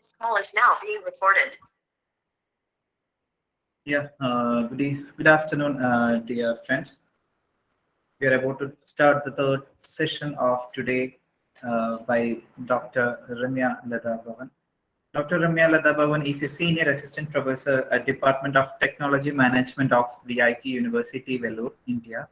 This call is now being recorded. Good afternoon, dear friends. We are about to start the third session of today by Dr. Remya Ladabhavan. Dr. Remya Ladabhavan is a senior assistant professor at Department of Technology Management of the IT University, Vellore, India.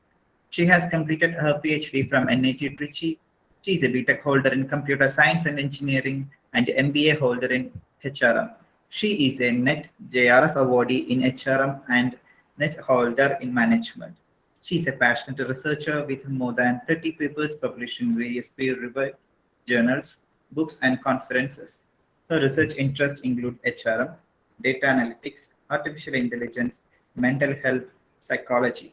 She has completed her PhD from NIT Trichy. She is a BTech holder in Computer Science and Engineering and MBA holder in HRM. She is a NET JRF awardee in HRM and NET holder in Management. She is a passionate researcher with more than 30 papers published in various peer-reviewed journals, books, and conferences. Her research interests include HRM, data analytics, artificial intelligence, mental health, psychology.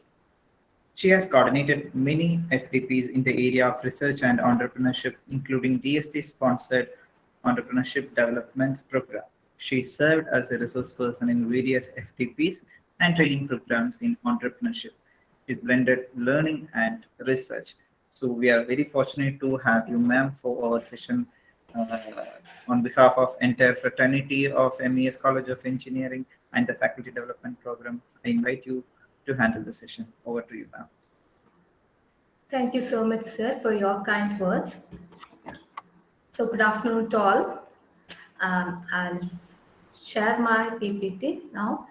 She has coordinated many FDPs in the area of research and entrepreneurship, including DST-sponsored entrepreneurship development program. She served as a resource person in various FDPs and training programs in entrepreneurship. She's blended learning and research. So we are very fortunate to have you, ma'am, for our session. Uh, on behalf of entire fraternity of MES College of Engineering and the Faculty Development Program, I invite you to handle the session. Over to you, ma'am. Thank you so much, sir, for your kind words. So good afternoon to all. I'll share my PPT now.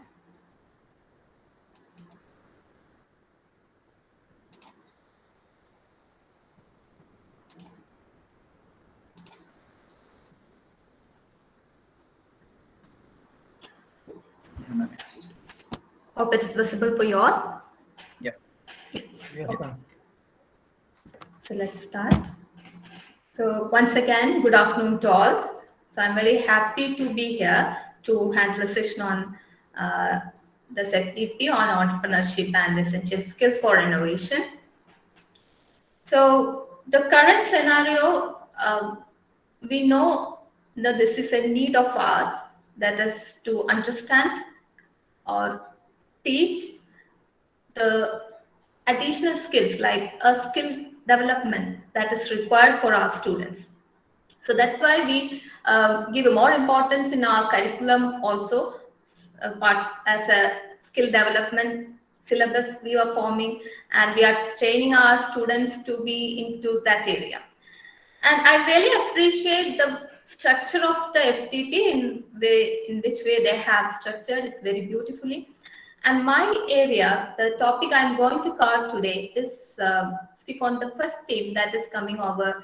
Hope it is visible for you all. Yeah. Yes. Okay. So let's start. So once again, good afternoon to all. So I'm very happy to be here to handle a session on this FDP on entrepreneurship and essential skills for innovation. So the current scenario, we know that this is a need of ours, that is to understand or teach the additional skills like a skill development that is required for our students. So that's why we give more importance in our curriculum also, but as a skill development syllabus we are forming, and we are training our students to be into that area. And I really appreciate the structure of the FDP in which way they have structured. It's very beautifully. And my area, the topic I'm going to cover today is stick on the first theme that is coming over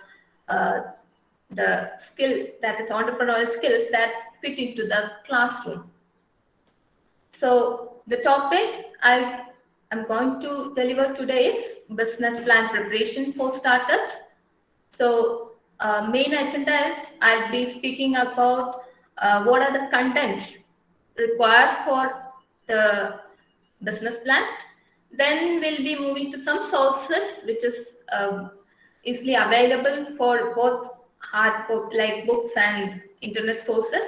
the skill, that is entrepreneurial skills that fit into the classroom. So the topic I am going to deliver today is business plan preparation for startups. So main agenda is I'll be speaking about what are the contents required for the business plan. Then we'll be moving to some sources which is easily available for both hard copy like books and internet sources,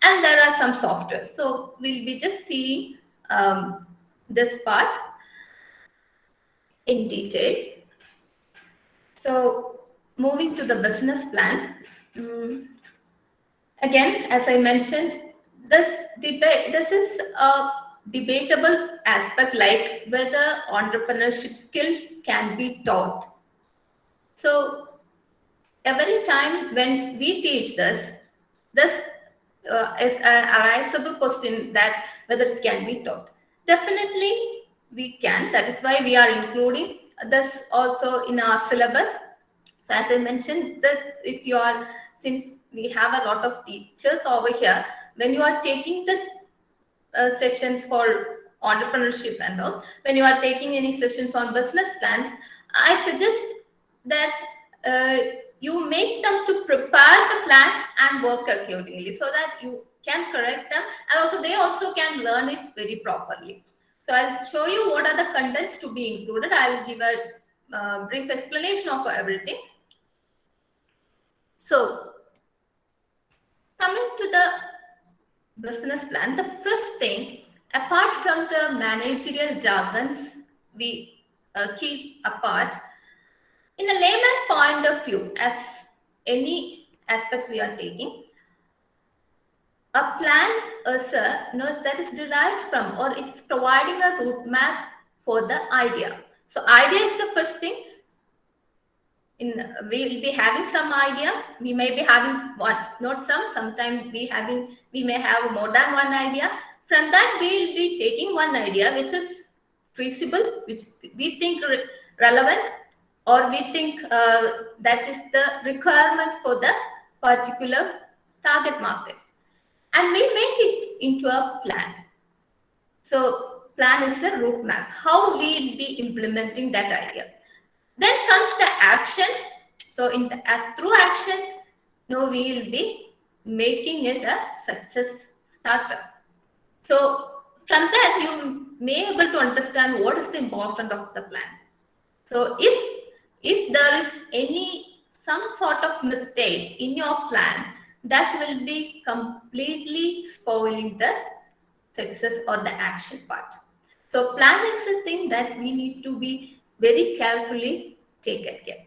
and there are some softwares. So we'll be just seeing this part in detail. So moving to the business plan, again, as I mentioned, this is a debatable aspect, like whether entrepreneurship skill can be taught. So every time when we teach this is a arisable question that whether it can be taught. Definitely we can. That is why we are including this also in our syllabus. So as I mentioned, this if you are, since we have a lot of teachers over here, when you are taking this sessions for entrepreneurship and all, when you are taking any sessions on business plan, I suggest that you make them to prepare the plan and work accordingly, so that you can correct them, and also they also can learn it very properly. So I'll show you what are the contents to be included. I'll give a brief explanation of everything. So coming to the business plan, the first thing, apart from the managerial jargons we keep apart, in a layman point of view, as any aspects we are taking, a plan is that is derived from, or it's providing a roadmap for the idea. So idea is the first thing. We will be having some idea. We may be having one, not some. Sometimes we may have more than one idea. From that, we will be taking one idea which is feasible, which we think relevant, or we think that is the requirement for the particular target market, and we make it into a plan. So plan is a roadmap, how we will be implementing that idea. Then comes the action. So through action, we will be making it a success startup. So from that, you may able to understand what is the importance of the plan. So if there is some sort of mistake in your plan, that will be completely spoiling the success or the action part. So plan is a thing that we need to be very carefully taken care.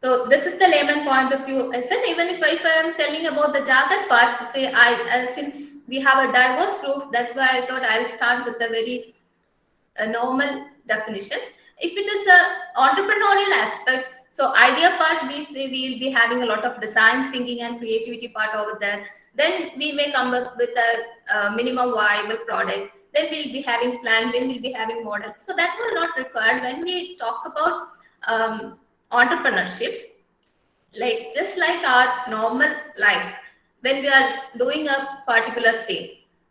So this is the layman point of view. I said, even if I am telling about the jargon part, say since we have a diverse group, that's why I thought I'll start with a very normal definition. If it is a entrepreneurial aspect, so idea part, we say we will be having a lot of design thinking and creativity part over there. Then we may come up with a minimum viable product. Then we'll be having plan. Then we'll be having model. So that will not required when we talk about entrepreneurship. Like just like our normal life, when we are doing a particular thing,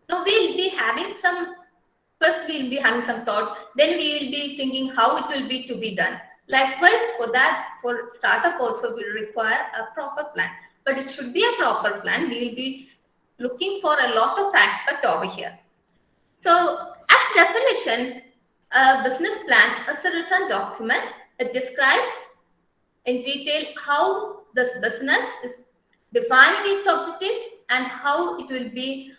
we'll be having some. First, we will be having some thought, then we will be thinking how it will be to be done. Likewise, for that, for startup also will require a proper plan. But it should be a proper plan. We will be looking for a lot of aspect over here. So, as definition, a business plan is a written document. It describes in detail how this business is defining its objectives and how it will be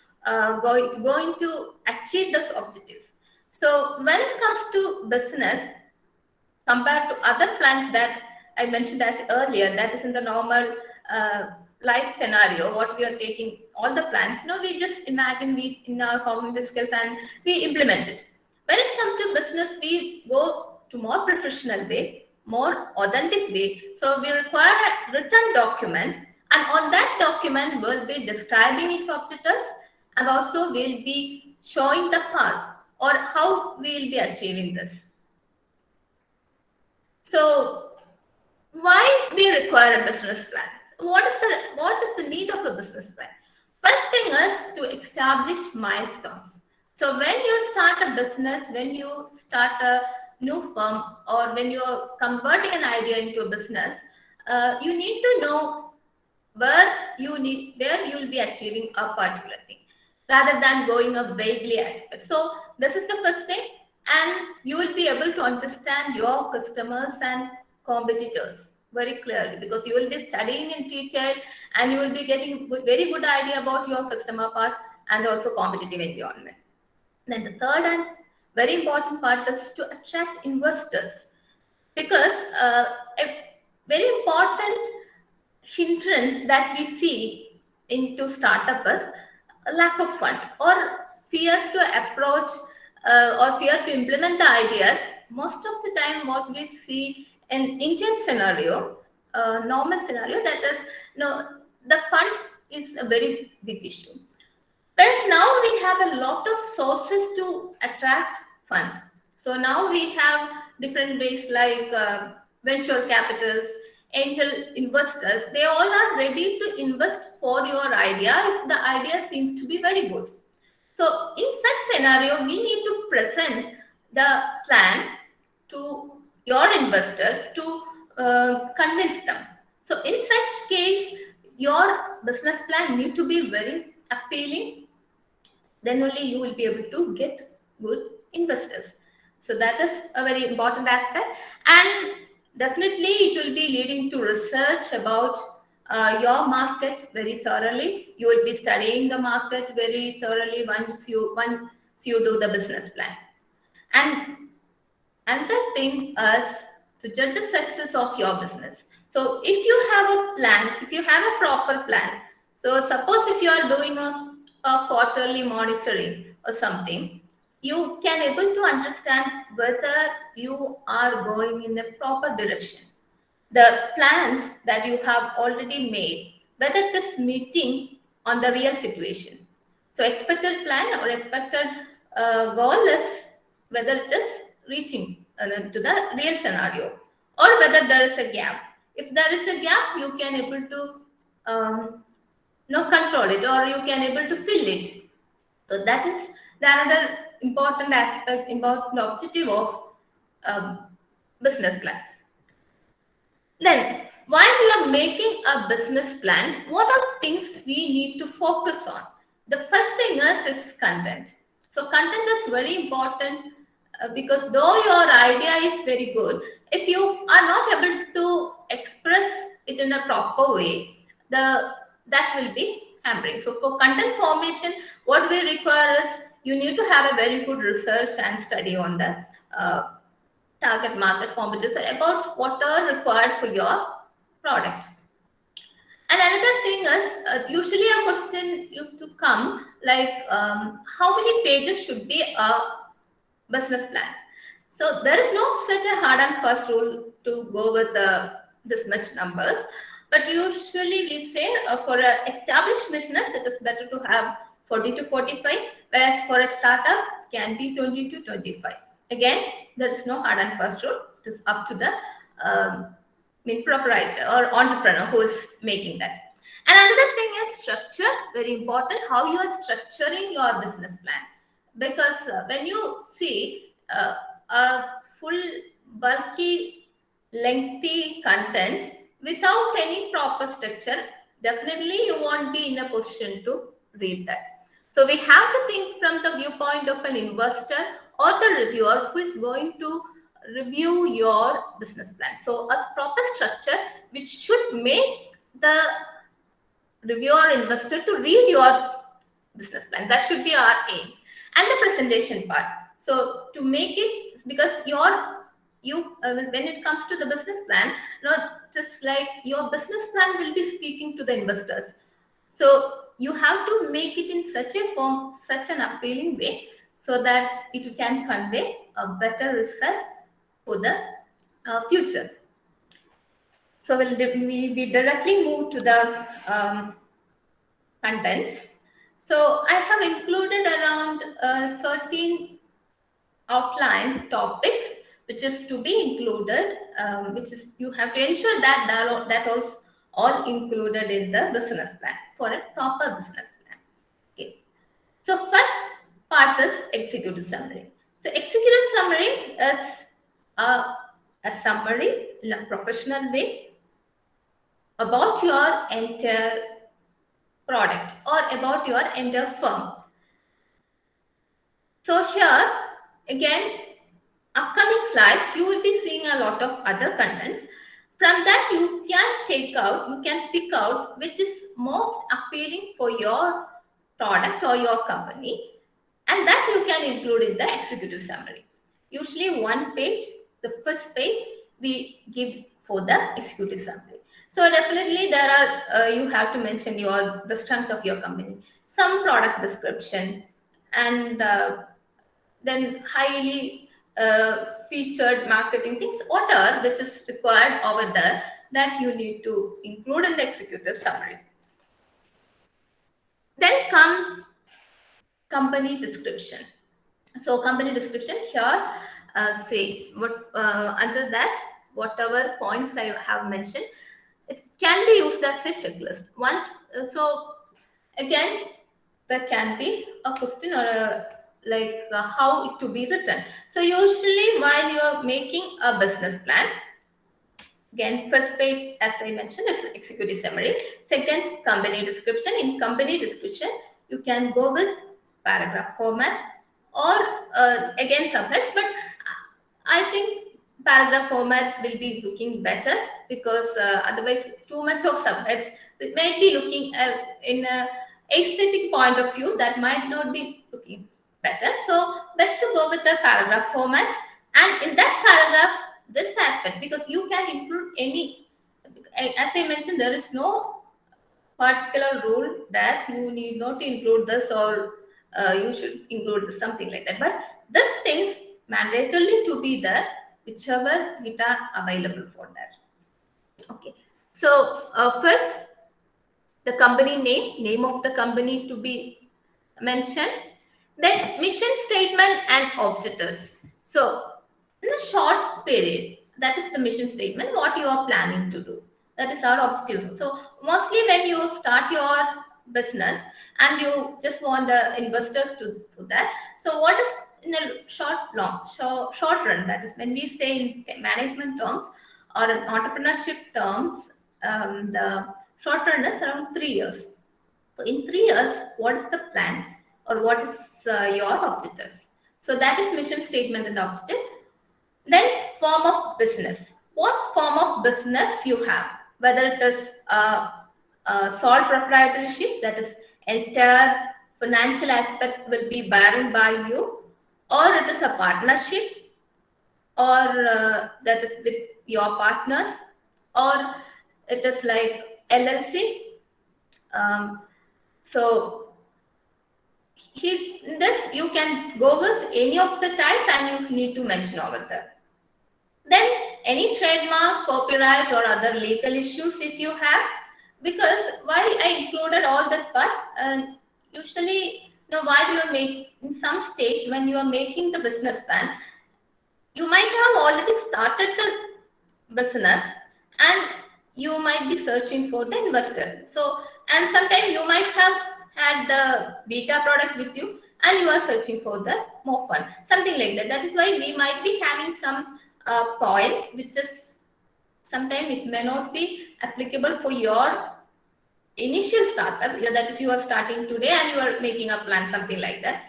going to achieve those objectives. So when it comes to business, compared to other plans that I mentioned as earlier, that is in the normal life scenario, what we are taking, all the plans, we just imagine we in our cognitive skills and we implement it. When it comes to business, we go to more professional way, more authentic way. So we require a written document, and on that document we'll be describing its objectives, and also we'll be showing the path or how we'll be achieving this. So why we require a business plan? What is the need of a business plan? First thing is to establish milestones. So when you start a business, when you start a new firm, or when you're converting an idea into a business, you need to know where you will be achieving a particular thing, rather than going a vaguely aspect. So this is the first thing, and you will be able to understand your customers and competitors very clearly, because you will be studying in detail and you will be getting very good idea about your customer part and also competitive environment. Then the third and very important part is to attract investors, because a very important hindrance that we see into startup is a lack of fund or fear to approach or fear to implement the ideas. Most of the time what we see in Indian scenario, normal scenario, that is, the fund is a very big issue. Whereas now we have a lot of sources to attract fund. So now we have different ways like venture capitals, angel investors. They all are ready to invest for your idea if the idea seems to be very good. So in such scenario, we need to present the plan to your investor to convince them. So in such case, your business plan need to be very appealing. Then only you will be able to get good investors. So that is a very important aspect, and definitely it will be leading to research about your market very thoroughly. You will be studying the market very thoroughly once you do the business plan. And another thing is to judge the success of your business. So if you have a plan, if you have a proper plan, So suppose if you are doing a quarterly monitoring or something, you can able to understand whether you are going in a proper direction. The plans that you have already made, whether it is meeting on the real situation. So expected plan or expected goal is whether it is reaching to the real scenario, or whether there is a gap. If there is a gap, you can able to control it, or you can able to fill it. So that is the another important aspect, important objective of um, business plan. Then, while you are making a business plan, what are things we need to focus on? The first thing is its content. So, content is very important because though your idea is very good, if you are not able to express it in a proper way, that will be hampering. So, for content formation, what we require is you need to have a very good research and study on the target market competitors about what are required for your product. And another thing is, usually a question used to come like, how many pages should be a business plan? So there is no such a hard and fast rule to go with this much numbers. But usually we say for an established business, it is better to have 40 to 45, whereas for a startup can be 20 to 25. Again, there is no hard and fast rule. It is up to the proprietor or entrepreneur who is making that. And another thing is structure, very important, how you are structuring your business plan. Because when you see a full, bulky, lengthy content without any proper structure, definitely you won't be in a position to read that. So we have to think from the viewpoint of an investor or the reviewer who is going to review your business plan. So a proper structure which should make the reviewer investor to read your business plan. That should be our aim. And the presentation part. So to make it, because when it comes to the business plan, just like your business plan will be speaking to the investors. So you have to make it in such a form, such an appealing way, so that it can convey a better result for the future. So we directly move to the contents. So I have included around 13 outline topics which is to be included, which is you have to ensure that was all included in the business plan for a proper business plan. Okay. So first part is executive summary. So executive summary is a summary in a professional way about your entire product or about your entire firm. So here again, upcoming slides, you will be seeing a lot of other contents. From that, you can pick out which is most appealing for your product or your company, and that you can include in the executive summary. Usually one page, the first page we give for the executive summary. So definitely there are, you have to mention the strength of your company, some product description, and then highly featured marketing things, whatever which is required over there, that you need to include in the executive summary. Then comes company description. So company description here, say what under that, whatever points I have mentioned, it can be used as a checklist. So again, there can be a question or how it to be written. So usually while you are making a business plan, again, first page, as I mentioned, is executive summary. Second, company description. In company description, you can go with paragraph format or again subheads, but I think paragraph format will be looking better, because otherwise too much of subheads, it might be looking in a aesthetic point of view, that might not be looking better. So best to go with the paragraph format, and in that paragraph, this aspect, because you can include any, as I mentioned, there is no particular rule that you need not include this or you should include this, something like that. But this things mandatorily to be there, whichever data available for that. Okay. So first, the company name of the company to be mentioned, then mission statement and objectives. So in a short period, that is the mission statement, what you are planning to do. That is our objectives. So mostly when you start your business and you just want the investors to do that. So what is in a short run, that is when we say in management terms or in entrepreneurship terms, the short run is around 3 years. So in 3 years, what is the plan or what is your objectives? So that is mission statement and objective. Then form of business. What form of business you have? Whether it is sole proprietorship, that is entire financial aspect will be borne by you, or it is a partnership, or that is with your partners, or it is like LLC. So this you can go with any of the type and you need to mention over there. Then any trademark, copyright or other legal issues if you have, because why I included all this part, usually while you are making, in some stage when you are making the business plan, you might have already started the business and you might be searching for the investor. So, and sometimes you might have had the beta product with you and you are searching for the more fund, something like that. That is why we might be having some points which is sometimes it may not be applicable for your initial startup. That is, you are starting today and you are making a plan, something like that.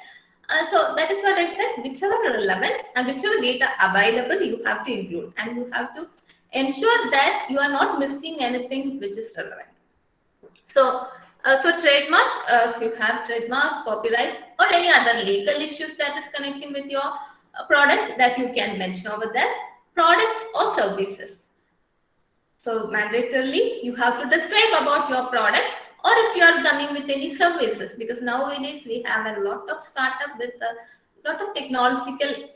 So that is what I said, whichever relevant and whichever data available you have to include, and you have to ensure that you are not missing anything which is relevant. So, trademark, if you have trademark, copyrights or any other legal issues that is connecting with your product, that you can mention over there. Products or services. So mandatorily you have to describe about your product, or if you are coming with any services, because nowadays we have a lot of startup with a lot of technological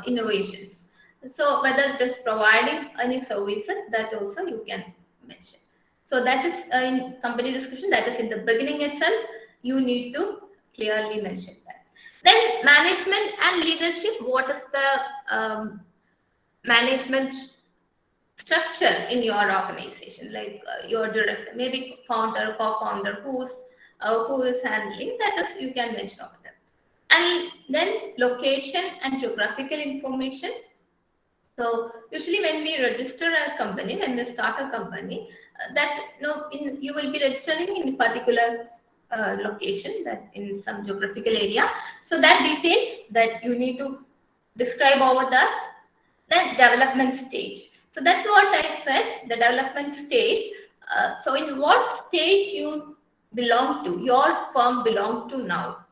innovations. So whether it is providing any services, that also you can mention. So that is in company description, that is in the beginning itself, you need to clearly mention that. Then management and leadership, what is the management structure in your organization, like your director, maybe founder, co-founder, who is handling that, is you can mention over them. And then location and geographical information. So usually when we register a company, when we start a company, that you will be registering in a particular location, that in some geographical area. So that details that you need to describe over there. Then development stage. So that's what I said, the development stage. So in what stage you belong to, your firm belong to now.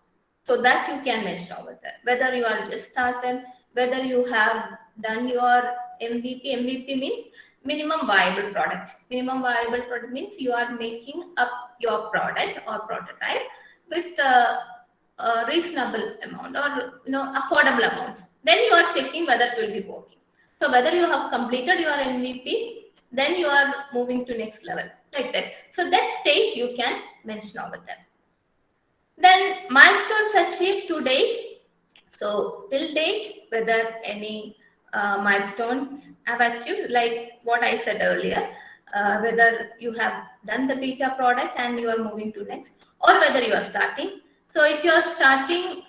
So that you can mention over there. Whether you are just started, whether you have done your MVP. MVP means minimum viable product. Minimum viable product means you are making up your product or prototype with a reasonable amount or affordable amounts. Then you are checking whether it will be working. So whether you have completed your MVP, then you are moving to next level, like that. So that stage you can mention over there. Then milestones achieved to date. So till date, whether any milestones have achieved, like what I said earlier, whether you have done the beta product and you are moving to next, or whether you are starting. So if you are starting,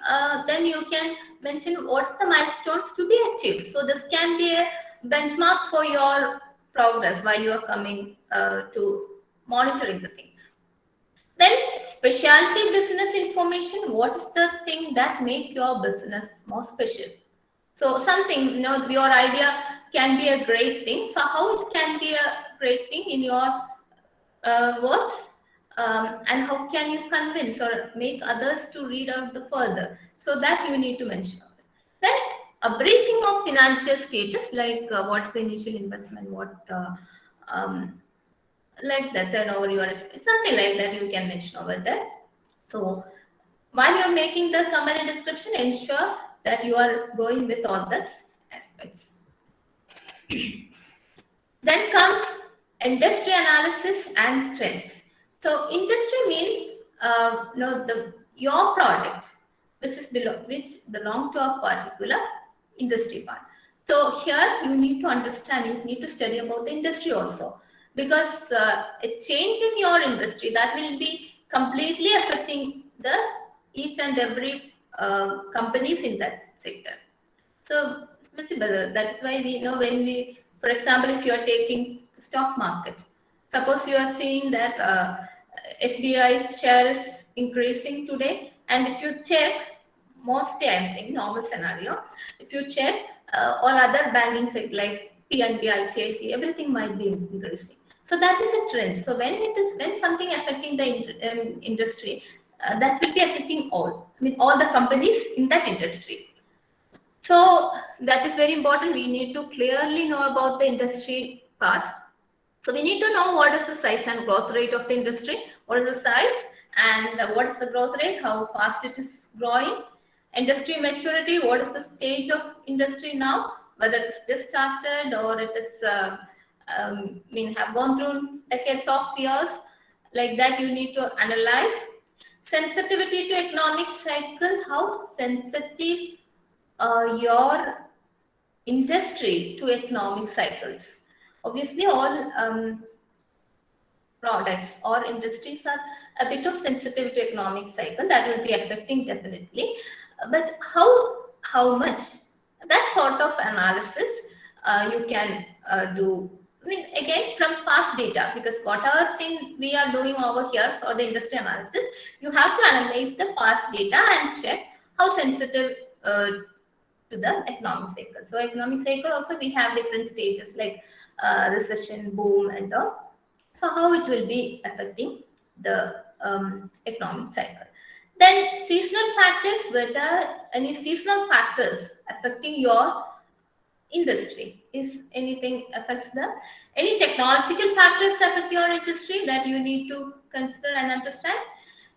then you can mention what's the milestones to be achieved. So this can be a benchmark for your progress while you are coming to monitoring the things. Then specialty business information. What's the thing that make your business more special? So something, your idea can be a great thing. So how it can be a great thing in your words? And how can you convince or make others to read out the further? So that you need to mention. Then a briefing of financial status, like what's the initial investment, what like that, turnover you are expecting, something like that you can mention over there. So while you're making the company description, ensure that you are going with all these aspects. Then come industry analysis and trends. So industry means your product, which belong to a particular industry part. So here you need to understand, you need to study about the industry also, because a change in your industry that will be completely affecting the each and every companies in that sector. So, Mr. Badal, that is why we know when we, for example, if you are taking the stock market, suppose you are seeing that SBI's share is increasing today, and if you check, mostly I am saying normal scenario, if you check all other banking sector like PNB, ICICI, everything might be increasing. So that is a trend. So when something affecting the industry, that will be affecting all. I mean all the companies in that industry. So that is very important. We need to clearly know about the industry part. So we need to know what is the size and growth rate of the industry, what is the size and what is the growth rate, how fast it is growing, industry maturity, what is the stage of industry now, whether it's just started or it is have gone through decades of years. Like that, you need to analyze sensitivity to economic cycle, how sensitive your industry to economic cycles. Obviously, all products or industries are a bit of sensitive to economic cycle that will be affecting definitely. But how much? That sort of analysis you can do. I mean, again, from past data, because whatever thing we are doing over here for the industry analysis, you have to analyze the past data and check how sensitive to the economic cycle. So economic cycle also we have different stages like recession, boom, and all. So how it will be affecting the economic cycle. Then seasonal factors, whether any seasonal factors affecting your industry, is anything affects the any technological factors affect your industry that you need to consider and understand.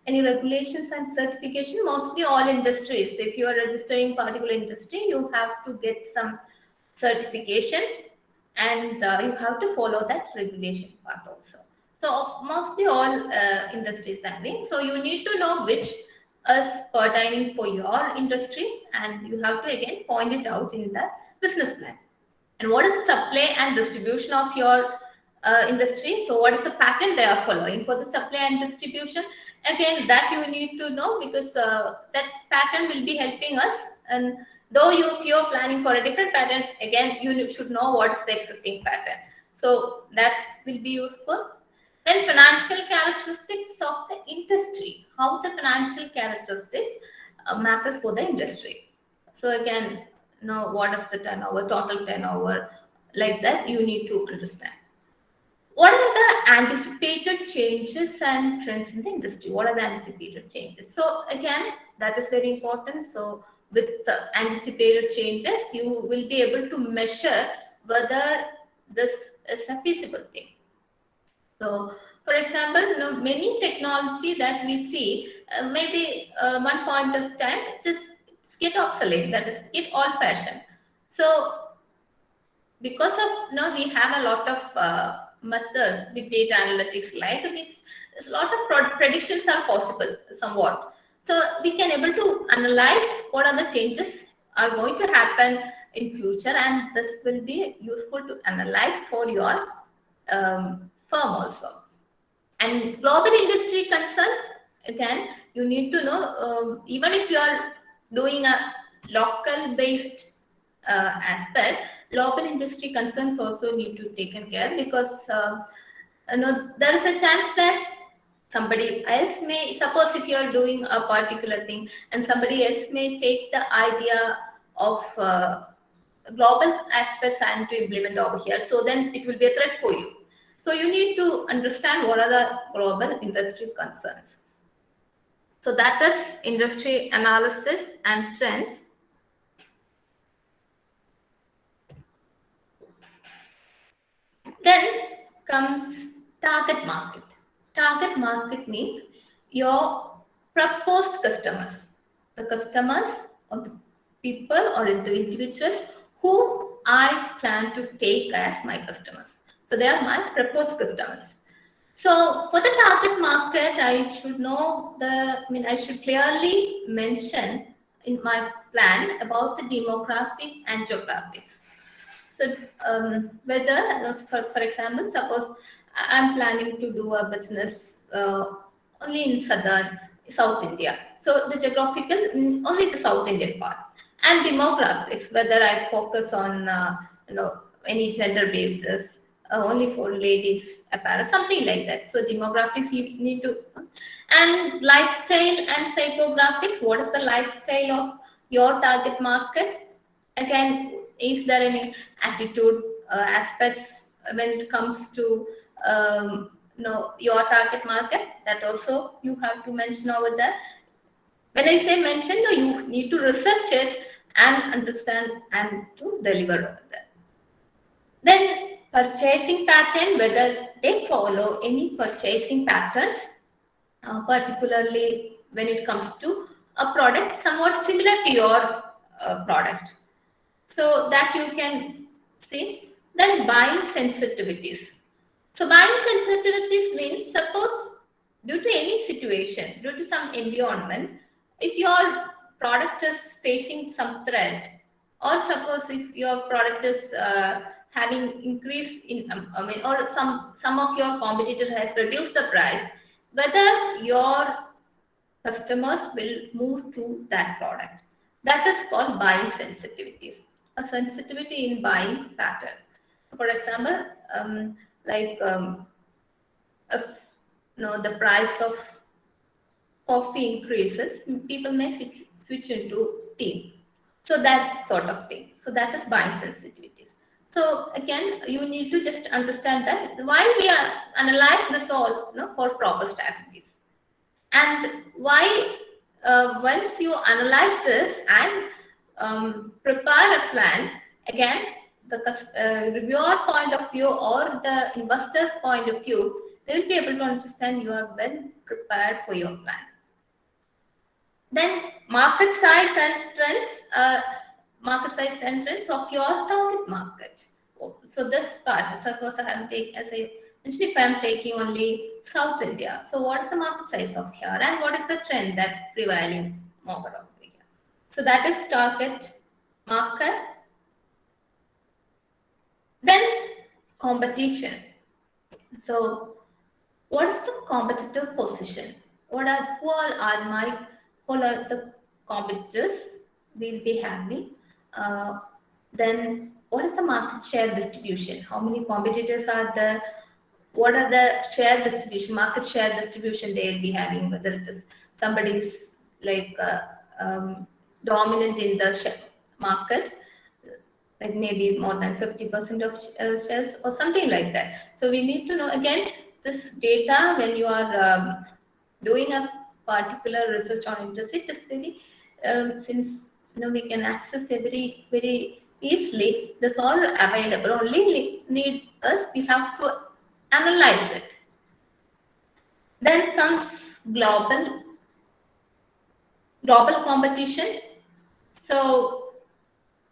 Any regulations and certification, mostly all industries, if you are registering particular industry, you have to get some certification and you have to follow that regulation part also. So mostly all industries are doing. So you need to know which is pertaining for your industry, and you have to again point it out in the business plan. And what is the supply and distribution of your industry? So what is the pattern they are following for the supply and distribution? Again, that you need to know, because that pattern will be helping us. And though if you're planning for a different pattern, again, you should know what's the existing pattern. So that will be useful. Then financial characteristics of the industry, how the financial characteristics matters for the industry. So again, know what is the turnover, total turnover, like that you need to understand. What are the anticipated changes and trends in the industry? What are the anticipated changes? So again, that is very important. So with anticipated changes, you will be able to measure whether this is a feasible thing. So, for example, many technology that we see, maybe one point of time, it's get obsolete, that is get old fashioned. So, because of we have a lot of method with data analytics, like it's a lot of predictions are possible somewhat. So we can able to analyze what are the changes are going to happen in future, and this will be useful to analyze for your firm also. And global industry concern, again, you need to know, even if you are doing a local based aspect, global industry concerns also need to be taken care, because there is a chance that somebody else may, suppose if you are doing a particular thing and somebody else may take the idea of global aspects and to implement over here, so then it will be a threat for you. So you need to understand what are the global industry concerns. So that is industry analysis and trends. Then comes Target market. Target market means your proposed customers, the customers or the people or the individuals who I plan to take as my customers. So they are my proposed customers. So for the target market, I should clearly mention in my plan about the demographic and geographics. So whether, for example, suppose I'm planning to do a business only in South India. So the geographical, only the South Indian part. And demographics, whether I focus on, any gender basis, only for ladies apparel, something like that. So demographics you need to, and lifestyle and psychographics, what is the lifestyle of your target market? Again, is there any attitude aspects when it comes to your target market? That also you have to mention over there. When I say mention, no, you need to research it and understand and to deliver over there. Then purchasing pattern, whether they follow any purchasing patterns, particularly when it comes to a product somewhat similar to your product. So that you can see. Then buying sensitivities. So buying sensitivities means, suppose due to any situation, due to some environment, if your product is facing some threat, or suppose if your product is having increase in, or some of your competitor has reduced the price, whether your customers will move to that product. That is called buying sensitivities. A sensitivity in buying pattern. For example, if the price of coffee increases, people may switch into tea. So that sort of thing. So that is buying sensitivities. So again, you need to just understand that why we are analyze this all for proper strategies. And why once you analyze this and prepare a plan, again, the reviewer point of view or the investor's point of view, they will be able to understand you are well prepared for your plan. Then market size and strengths of your target market. So this part, suppose I am taking, as I mentioned, if I am taking only South India, so what is the market size of here and what is the trend that prevailing more over here? So that is target market. Then competition. So what is the competitive position? Who all are the competitors we'll be having? Then what is the market share distribution? How many competitors are there? What are the share distribution, market share distribution they'll be having, whether it is somebody's like dominant in the market, like maybe more than 50% of shares or something like that. So we need to know, again, this data when you are doing a particular research on industry, it is very, since we can access very easily, this all available, only need us, we have to analyze it. Then comes global competition. So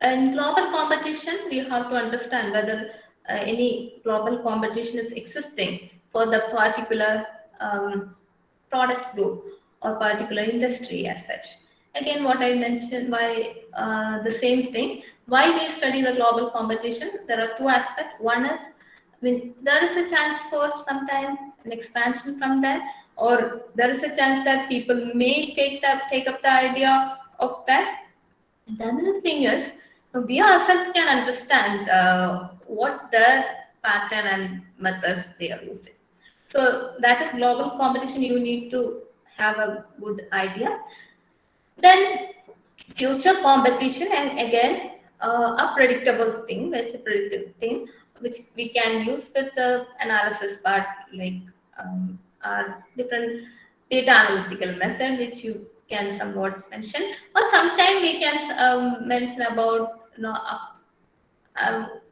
in global competition, we have to understand whether any global competition is existing for the particular product group or particular industry as such. Again, what I mentioned, why the same thing, why we study the global competition, there are two aspects. One is, there is a chance for sometime an expansion from that, or there is a chance that people may take up the idea of that. The other thing is, we ourselves can understand what the pattern and methods they are using. So that is global competition. You need to have a good idea. Then future competition, and again a predictable thing, which we can use with the analysis part, like our different data analytical method, which you can somewhat mention, or sometime we can mention about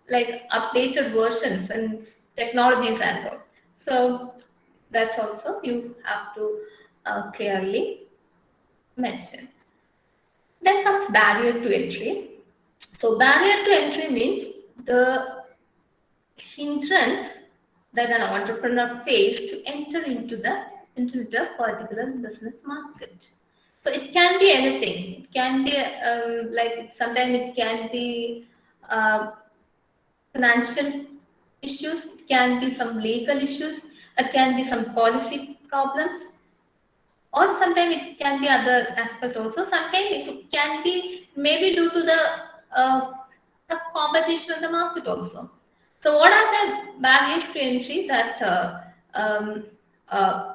like updated versions and technologies and all. So that also you have to clearly mention. Then comes barrier to entry. So barrier to entry means the hindrance that an entrepreneur faces to enter into a particular business market. So it can be anything. It can be like sometimes it can be uh, financial issues. It can be some legal issues. It can be some policy problems, or sometimes it can be other aspect also. Sometimes it can be maybe due to the tough competition in the market also. So what are the barriers to entry that um, uh,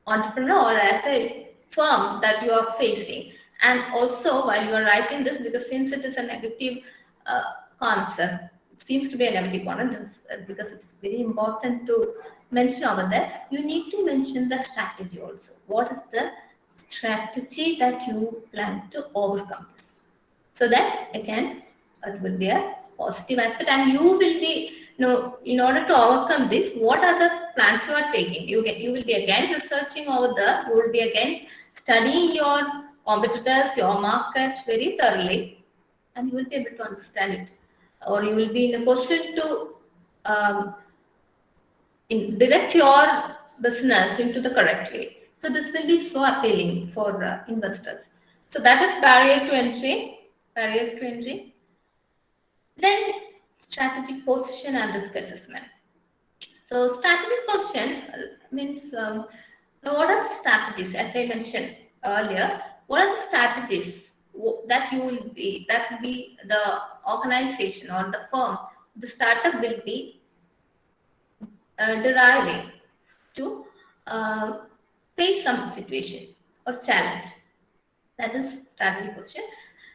entrepreneur or as a firm that you are facing? And also while you are writing this, because since it is a negative uh, concept, it seems to be a negative one, because it is very important to mention over there, you need to mention the strategy also. What is the strategy that you plan to overcome this? So that again, it will be a positive aspect, and you will be, in order to overcome this, what are the plans you are taking? You will be again researching over there. You will be again studying your competitors, your market very thoroughly, and you will be able to understand it, or you will be in a position to um, direct your business into the correct way. So this will be so appealing for investors. So that is barrier to entry, barriers to entry. Then strategic position and risk assessment. So strategic position means now what are the strategies? As I mentioned earlier, what are the strategies that will be the organization or the firm, the startup will be deriving to uh, face some situation or challenge. That is strategy position.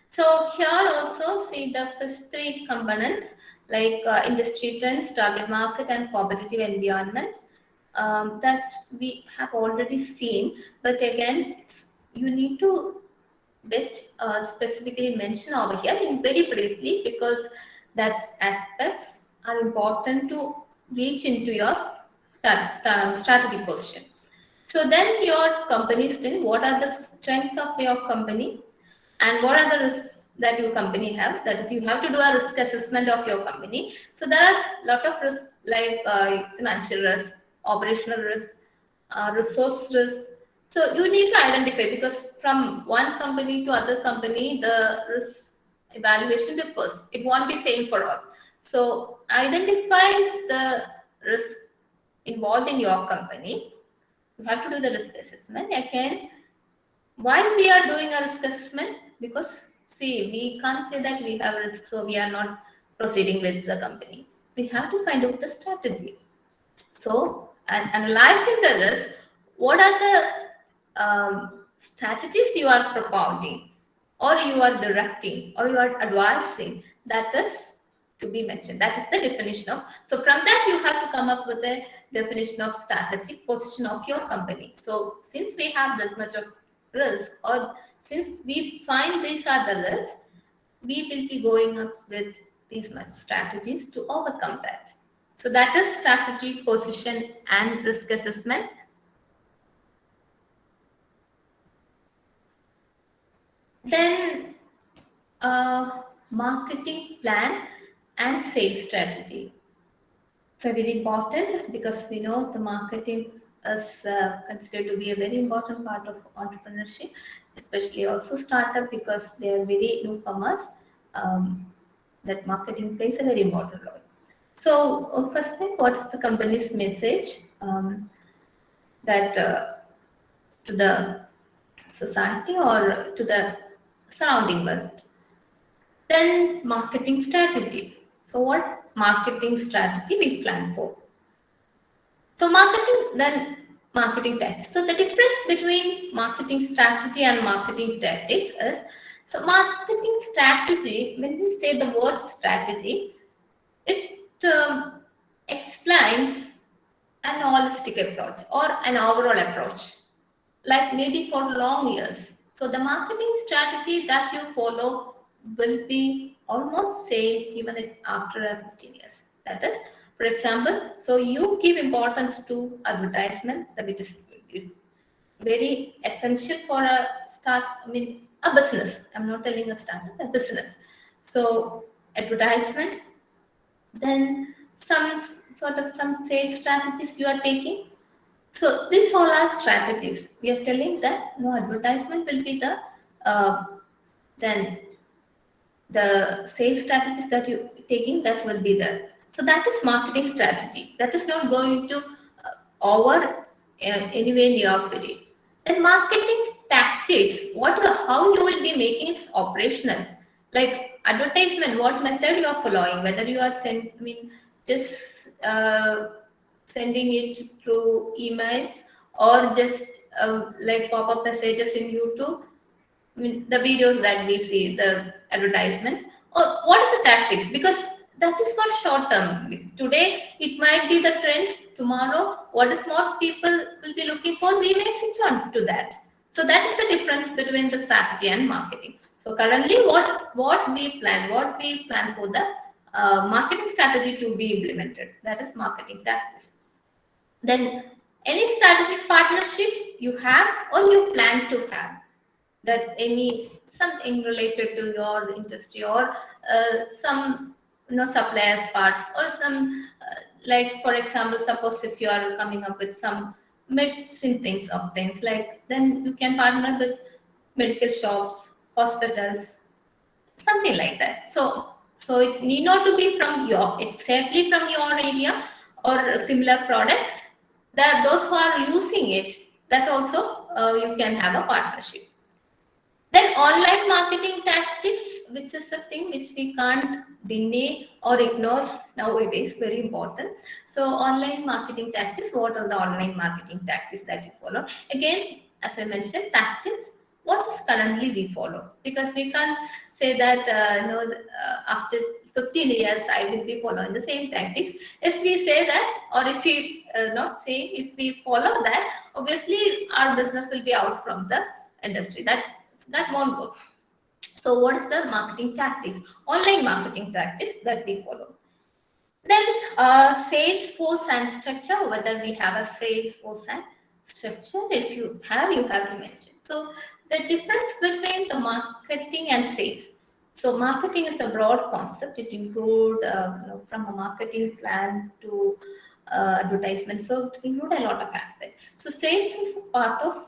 So here also see the first three components like industry trends, target market, and competitive environment that we have already seen. But again, you need to bit specifically mention over here in very briefly, because that aspects are important to reach into your strategy position. So then your company strength, what are the strengths of your company, and what are the risks that your company have? That is, you have to do a risk assessment of your company. So there are a lot of risks like financial risk, operational risk, resource risk. So you need to identify, because from one company to other company, the risk evaluation differs. It won't be same for all. So identify the risk involved in your company. You have to do the risk assessment. Again, why we are doing a risk assessment? Because see, we can't say that we have risk, so we are not proceeding with the company. We have to find out the strategy. So, and analyzing the risk, what are the strategies you are propounding, or you are directing, or you are advising? That is to be mentioned. That is the definition of. So from that you have to come up with a definition of strategic position of your company. So since we have this much of risk, or since we find these are the risks, we will be going up with these much strategies to overcome that. So that is strategy, position, and risk assessment. Then marketing plan and sales strategy. So very important, because we know the marketing is considered to be a very important part of entrepreneurship, especially also startup, because they are very newcomers. That marketing plays a very important role. So first thing, what is the company's message that to the society or to the surrounding world? Then marketing strategy. So what marketing strategy we plan for? So marketing, then marketing tactics. So the difference between marketing strategy and marketing tactics is, so marketing strategy, when we say the word strategy, it explains an holistic approach or an overall approach, like maybe for long years. So the marketing strategy that you follow will be almost same even if after 15 years. That is, For example, so you give importance to advertisement, which is very essential for a start, a business. I'm not telling a startup, a business. So advertisement, then some sales strategies you are taking. So these all are strategies. We are telling that no advertisement will be the then the sales strategies that you taking, that will be there. So that is marketing strategy. That is not going to over anyway in your period. Then marketing tactics, how you will be making it operational. Like advertisement, what method you are following, whether you are just sending it through emails or just like pop-up messages in YouTube. The videos that we see, the advertisements, or what is the tactics? Because that is for short term. Today it might be the trend. Tomorrow, what is more people will be looking for, we may switch on to that. So that is the difference between the strategy and marketing. So currently, what we plan for the marketing strategy to be implemented. That is marketing tactics. Then any strategic partnership you have or you plan to have, that something related to your industry or some suppliers part or some like for example, suppose if you are coming up with some medicine things like, then you can partner with medical shops, hospitals, something like that. So it need not to be exactly from your area or a similar product. That those who are using it, that also you can have a partnership. Then online marketing tactics, which is a thing which we can't deny or ignore nowadays, very important. So online marketing tactics, what are the online marketing tactics that you follow? Again, as I mentioned, tactics, what is currently we follow? Because we can't say that after 15 years I will be following the same tactics. If we say that, or if we if we follow that, obviously our business will be out from the industry. That won't work. So what is the marketing tactics, online marketing tactics that we follow? Then sales force and structure, whether we have a sales force and structure. If you have to mention. So the difference between the marketing and sales. So marketing is a broad concept. It includes from a marketing plan to advertisement. So it includes a lot of aspects. So sales is a part of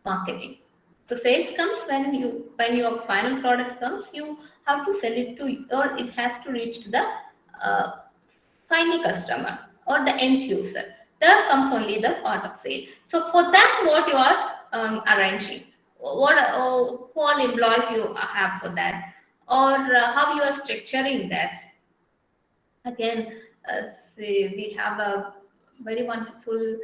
marketing. So sales comes when your final product comes, you have to sell it to, or it has to reach to the final customer or the end user. There comes only the part of sale. So for that, what you are arranging, what all employees you have for that, or how you are structuring that. Again, say we have a very wonderful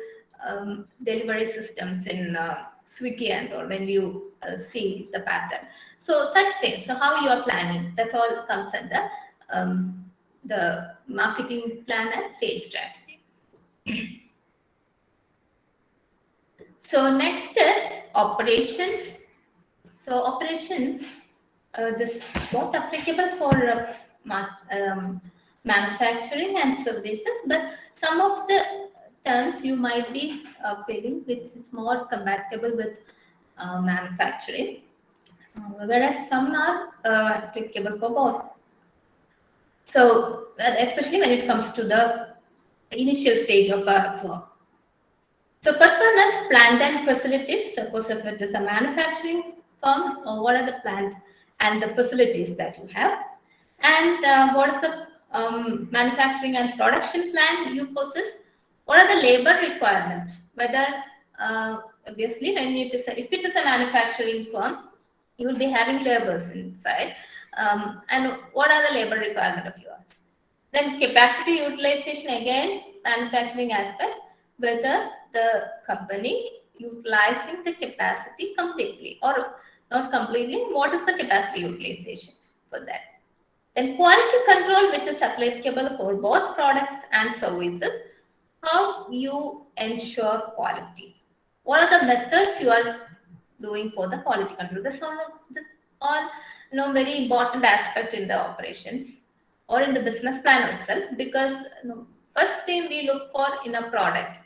delivery systems in Swiggy and all, when you see the pattern. So such things. So how you are planning, that all comes under the marketing plan and sales strategy. So next is operations. So operations, this is both applicable for manufacturing and services, but some of the terms you might be feeling which is more compatible with manufacturing, whereas some are applicable for both. So especially when it comes to the initial stage of a firm. So first one is plant and facilities. Suppose if it is a manufacturing firm, what are the plant and the facilities that you have, and what is the manufacturing and production plan you possess. What are the labor requirements? Whether obviously when if it is a manufacturing firm, you will be having laborers inside, and what are the labor requirements of yours? Then capacity utilization, again manufacturing aspect, whether the company utilizing the capacity completely or not completely. What is the capacity utilization for that? Then quality control, which is applicable for both products and services. How you ensure quality? What are the methods you are doing for the quality control? This all very important aspect in the operations. or in the business plan itself, because first thing we look for in a product.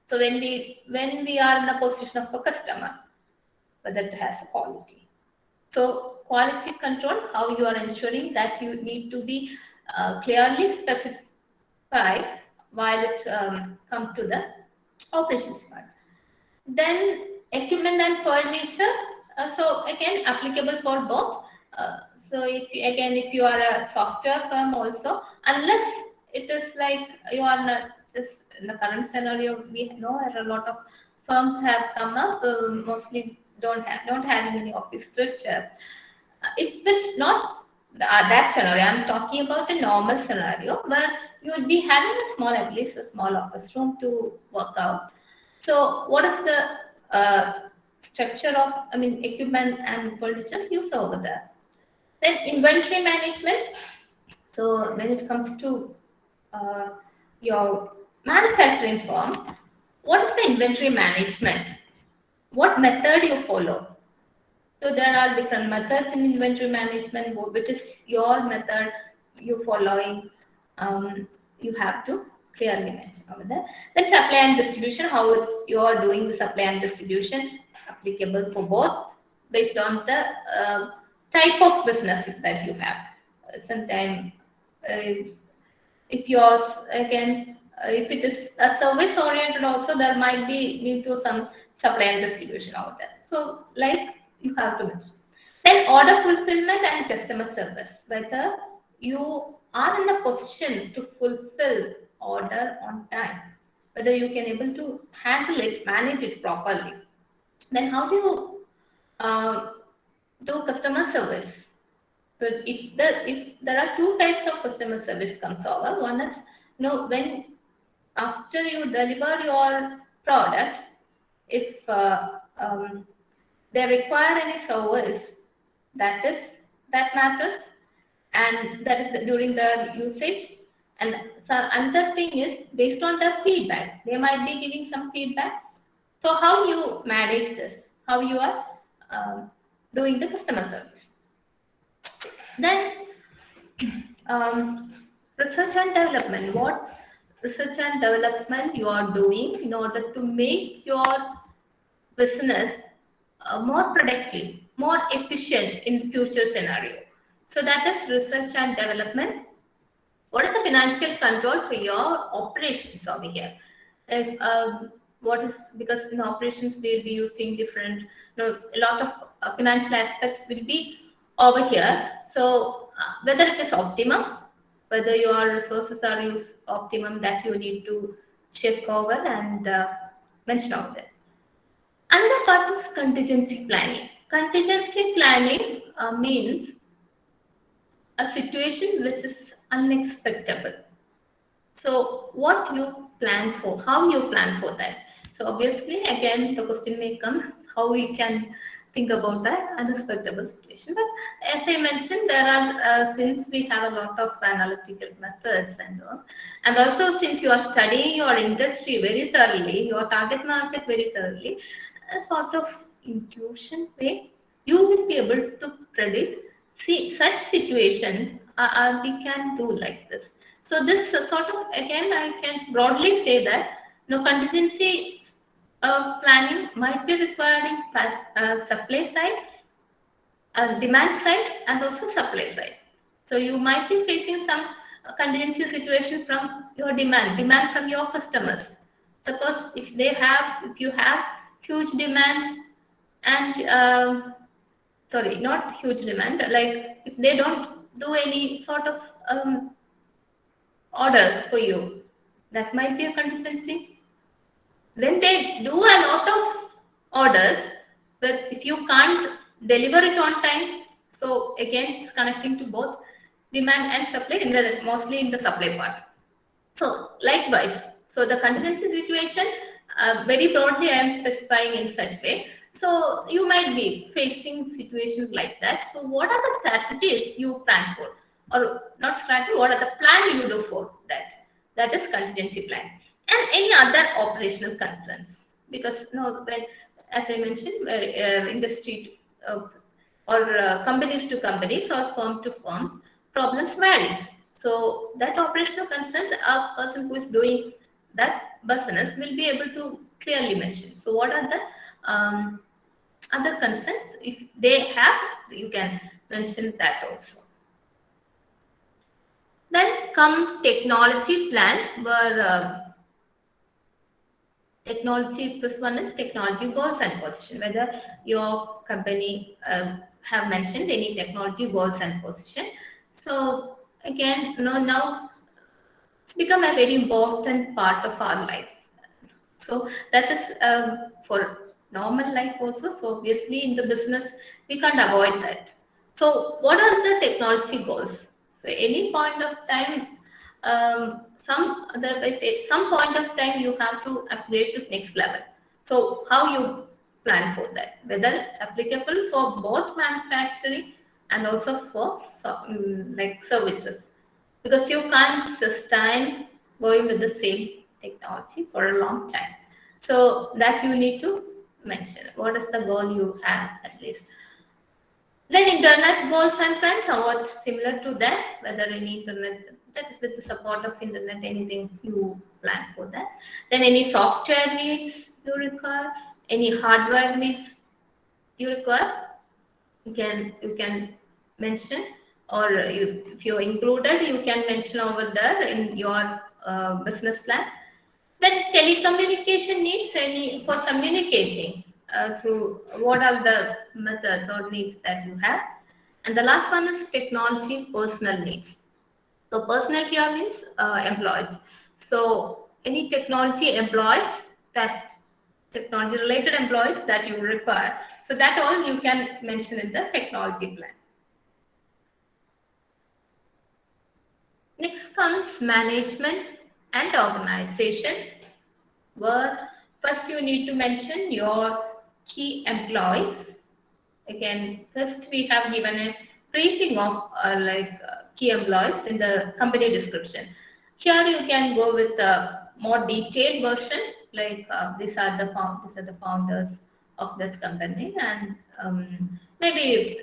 So when we are in a position of a customer, whether it has a quality. So quality control, how you are ensuring that you need to be clearly specified while it come to the operations part. Then equipment and furniture. So again, applicable for both. So if you are a software firm also, unless it is like you are not just in the current scenario, we know a lot of firms have come up, mostly don't have any office structure. If it's not that scenario, I'm talking about a normal scenario where you would be having at least a small office room to work out. So what is the structure of, equipment and furniture used over there? Then inventory management. So when it comes to uh, your manufacturing firm, what is the inventory management? What method you follow? So there are different methods in inventory management, which is your method you following. You have to clearly mention over there. Then supply and distribution, how you are doing the supply and distribution, applicable for both based on the type of business that you have. Sometimes if yours again, if it is a service oriented also, there might be need to some supply and distribution out there. So like you have to mention. Then order fulfillment and customer service, whether you are in a position to fulfill order on time, whether you can able to handle it, manage it properly. Then how do you do customer service? So if there are two types of customer service comes over, one is when after you deliver your product, if they require any service, that matters, and that is during the usage. And so another thing is based on the feedback, they might be giving some feedback. So how you manage this, how you are doing the customer service. Then research and development. What research and development you are doing in order to make your business more productive, more efficient in the future scenario. So that is research and development. What is the financial control for your operations over here? What is, because in operations we'll be using different, a lot of financial aspect will be over here. So whether it is optimum, whether your resources are used optimum, that you need to check over and mention over there. Another part is contingency planning. Contingency planning means a situation which is unexpected. So what you plan for, how you plan for that. So obviously, again, the question may come, how we can think about that unexpected situation. But as I mentioned, there are, since we have a lot of analytical methods and all, and also since you are studying your industry very thoroughly, your target market very thoroughly, a sort of intuition way, you will be able to predict, see, such situation we can do like this. So this sort of, again, I can broadly say that contingency planning might be requiring supply side, demand side, and also supply side. So you might be facing some contingency situation from your demand from your customers. Suppose if you have huge demand and sorry, not huge demand, like if they don't do any sort of orders for you, that might be a contingency. When they do a lot of orders, but if you can't deliver it on time, so again it's connecting to both demand and supply, mostly in the supply part. So likewise, so the contingency situation, very broadly I am specifying in such way. So you might be facing situations like that. So what are the strategies you plan for? Or not strategy, what are the plan you do for that? That is contingency plan. And any other operational concerns. Because when, as I mentioned, industry or companies to companies or firm to firm, problems varies. So that operational concerns, a person who is doing that business will be able to clearly mention. So what are the other concerns? If they have, you can mention that also. Then come technology plan, where technology, this one is technology goals and position, whether your company have mentioned any technology goals and position. So again, now it's become a very important part of our life. So that is for normal life also. So obviously in the business, we can't avoid that. So what are the technology goals? So any point of time, some point of time you have to upgrade to next level. So how you plan for that? Whether it's applicable for both manufacturing and also for like services, because you can't sustain going with the same technology for a long time. So that you need to mention. What is the goal you have at least? Then internet goals and plans are what similar to that, whether any internet, that is with the support of internet, anything you plan for that. Then any software needs you require, any hardware needs you require, you can mention, or if you included, you can mention over there in your business plan. Then telecommunication needs, any for communicating through, what are the methods or needs that you have. And the last one is technology personal needs. So personal here means employees. So any technology employees, that technology related employees that you require. So that all you can mention in the technology plan. Next comes management and organization, where first you need to mention your key employees. Again, first we have given a briefing of key employees in the company description. Here you can go with a more detailed version, like these are the founders of this company, and maybe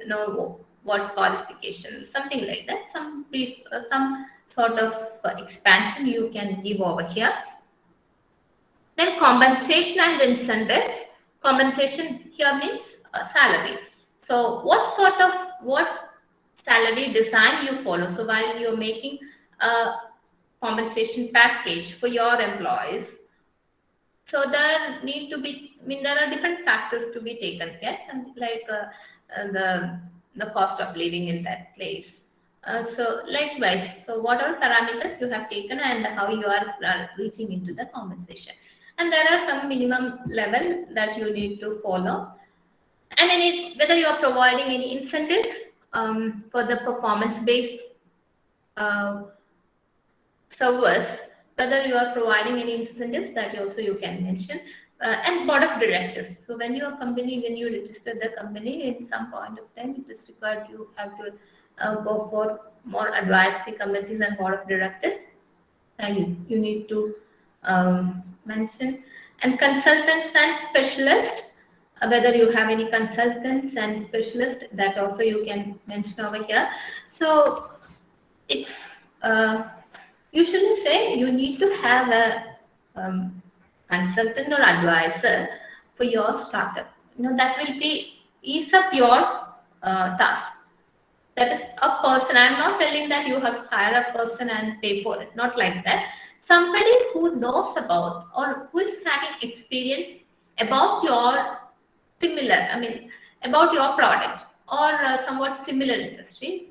what qualification, something like that. Some brief, some sort of expansion you can give over here. Then compensation and incentives. Compensation here means salary. So what salary design you follow? So while you're making a compensation package for your employees, so there need to be, there are different factors to be taken care, and like the cost of living in that place. So likewise, so what all parameters you have taken and how you are reaching into the compensation. And there are some minimum level that you need to follow. And whether you are providing any incentives for the performance-based service, whether you are providing any incentives, that you can mention. And board of directors. So when you register the company, at some point of time, it is required you have to go for more advisory committees and board of directors. And you need to mention. And consultants and specialists, whether you have any consultants and specialists, that also you can mention over here. So it's usually say you need to have a consultant or advisor for your startup. That will ease up your task. That is a person. I'm not telling that you have to hire a person and pay for it. Not like that. Somebody who knows about, or who is having experience about your about your product, or somewhat similar industry.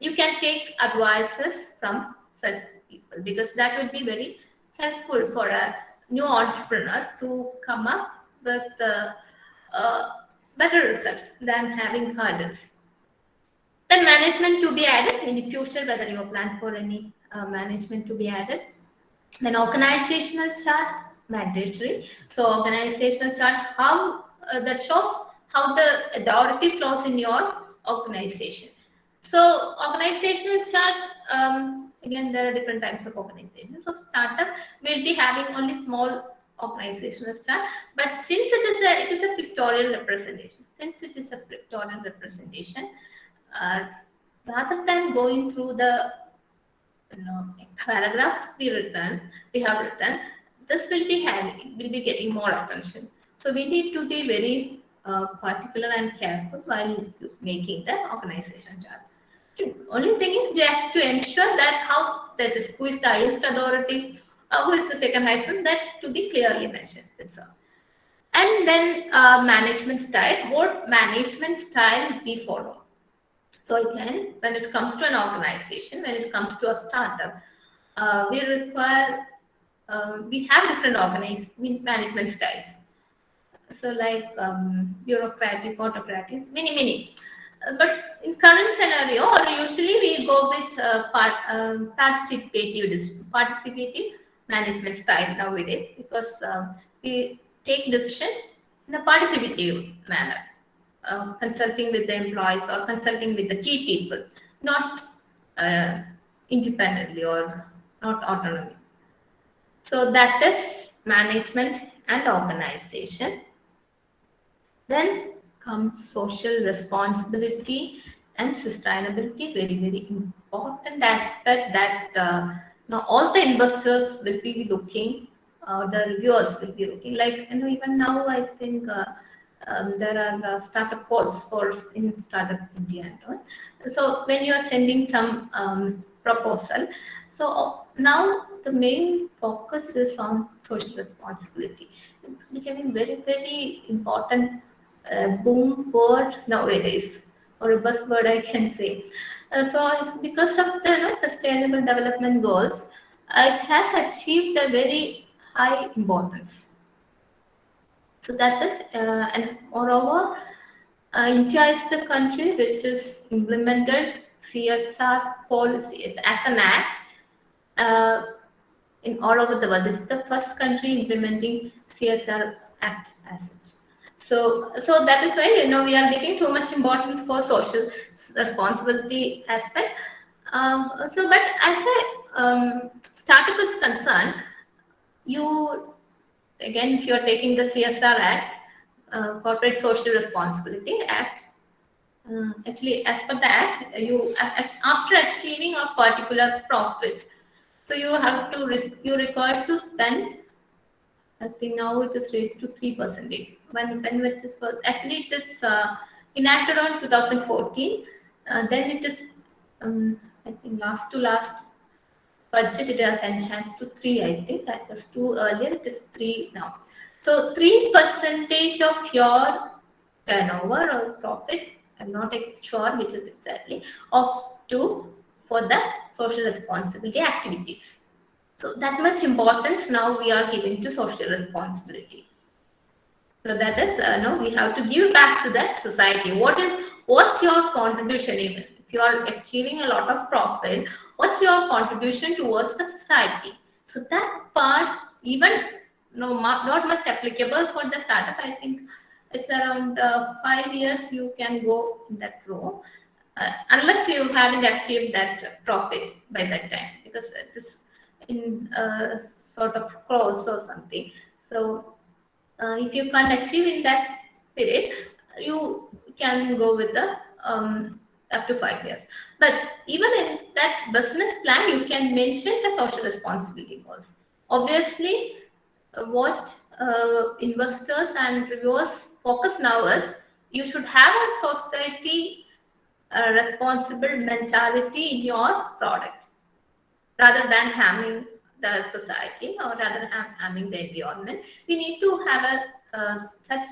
You can take advices from such people, because that would be very helpful for a new entrepreneur to come up with a better result than having hurdles. Then management to be added in the future, whether you plan for any management to be added. Then organizational chart, mandatory. So organizational chart, how that shows how the authority flows in your organization. So organizational chart, again, there are different types of organizations. So startup will be having only small organizational chart, but since it is a pictorial representation, rather than going through the paragraphs we have written, this will be getting more attention. So we need to be very particular and careful while making the organization chart. The only thing is just to ensure that that is who is the highest authority, who is the second highest one, that to be clearly mentioned. That's all. And then management style. What management style we follow? So again, when it comes to an organization, when it comes to a startup, we require we have different management styles. So like bureaucratic, autocratic, many. But in current scenario, or usually we go with participative management style nowadays, because we take decisions in a participative manner, consulting with the employees or consulting with the key people, not independently or not autonomy. So that is management and organization. Then comes social responsibility and sustainability, very important aspect that now all the investors will be looking, the reviewers will be looking. Like even now, I think there are startup calls in Startup India and all. So when you are sending some proposal, so now the main focus is on social responsibility. It's becoming very important boom word nowadays, or a buzzword I can say. So it's because of the sustainable development goals, it has achieved a very high importance. So that is, and moreover, India is the country which has implemented CSR policies as an act in all over the world. This is the first country implementing CSR act as such. So that is why we are giving too much importance for social responsibility aspect. But as a startup is concerned, if you are taking the CSR Act, Corporate Social Responsibility Act, actually as per the act, you after achieving a particular profit, so you have to you required to spend. I think now it is raised to 3%. When it is first, actually it is enacted on 2014. Then it is, I think last budget it has enhanced to 3. I think that was 2 earlier. It is 3 now. So 3% of your turnover or profit. I'm not sure which is exactly for the social responsibility activities. So that much importance now we are giving to social responsibility. So that is, we have to give back to that society. What's your contribution? Even if you are achieving a lot of profit, what's your contribution towards the society? So that part, even not much applicable for the startup. I think it's around 5 years you can go in that row, unless you haven't achieved that profit by that time, because this in sort of close or something. So if you can't achieve in that period, you can go with the up to 5 years. But even in that business plan, you can mention the social responsibility goals. Obviously, what investors and reviewers focus now is you should have a society responsible mentality in your product, rather than harming the society or rather than harming the environment. We need to have such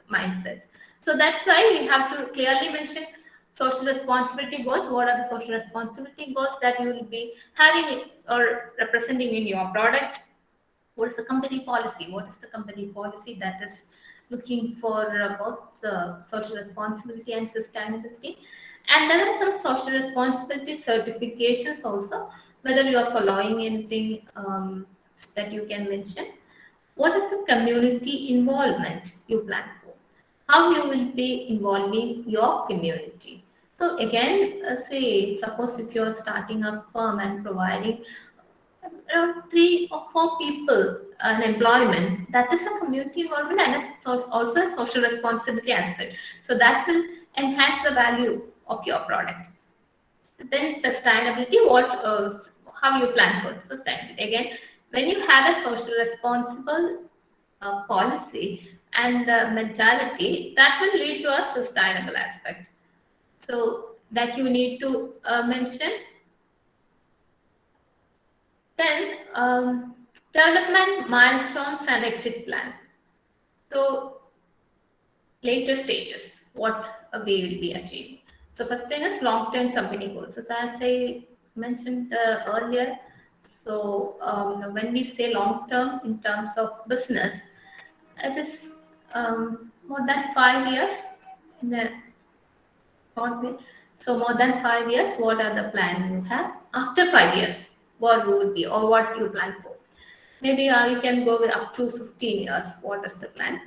mindset. So that's why we have to clearly mention social responsibility goals. What are the social responsibility goals that you will be having or representing in your product? What is the company policy? What is the company policy that is looking for both social responsibility and sustainability? And there are some social responsibility certifications also, whether you are following anything that you can mention. What is the community involvement you plan for? How you will be involving your community? So again, suppose if you are starting a firm and providing around 3 or 4 people an employment, that is a community involvement and also a social responsibility aspect. So that will enhance the value of your product. Then sustainability, how you plan for sustainability. Again, when you have a social responsible policy and mentality, that will lead to a sustainable aspect. So that you need to mention. Then development milestones and exit plan. So later stages, what we will be achieving. So first thing is long-term company goals. So as I mentioned earlier, so when we say long-term in terms of business, it is more than 5 years in a short way. So more than 5 years, what are the plan you have? After 5 years, what would be or what you plan for? Maybe you can go with up to 15 years. What is the plan?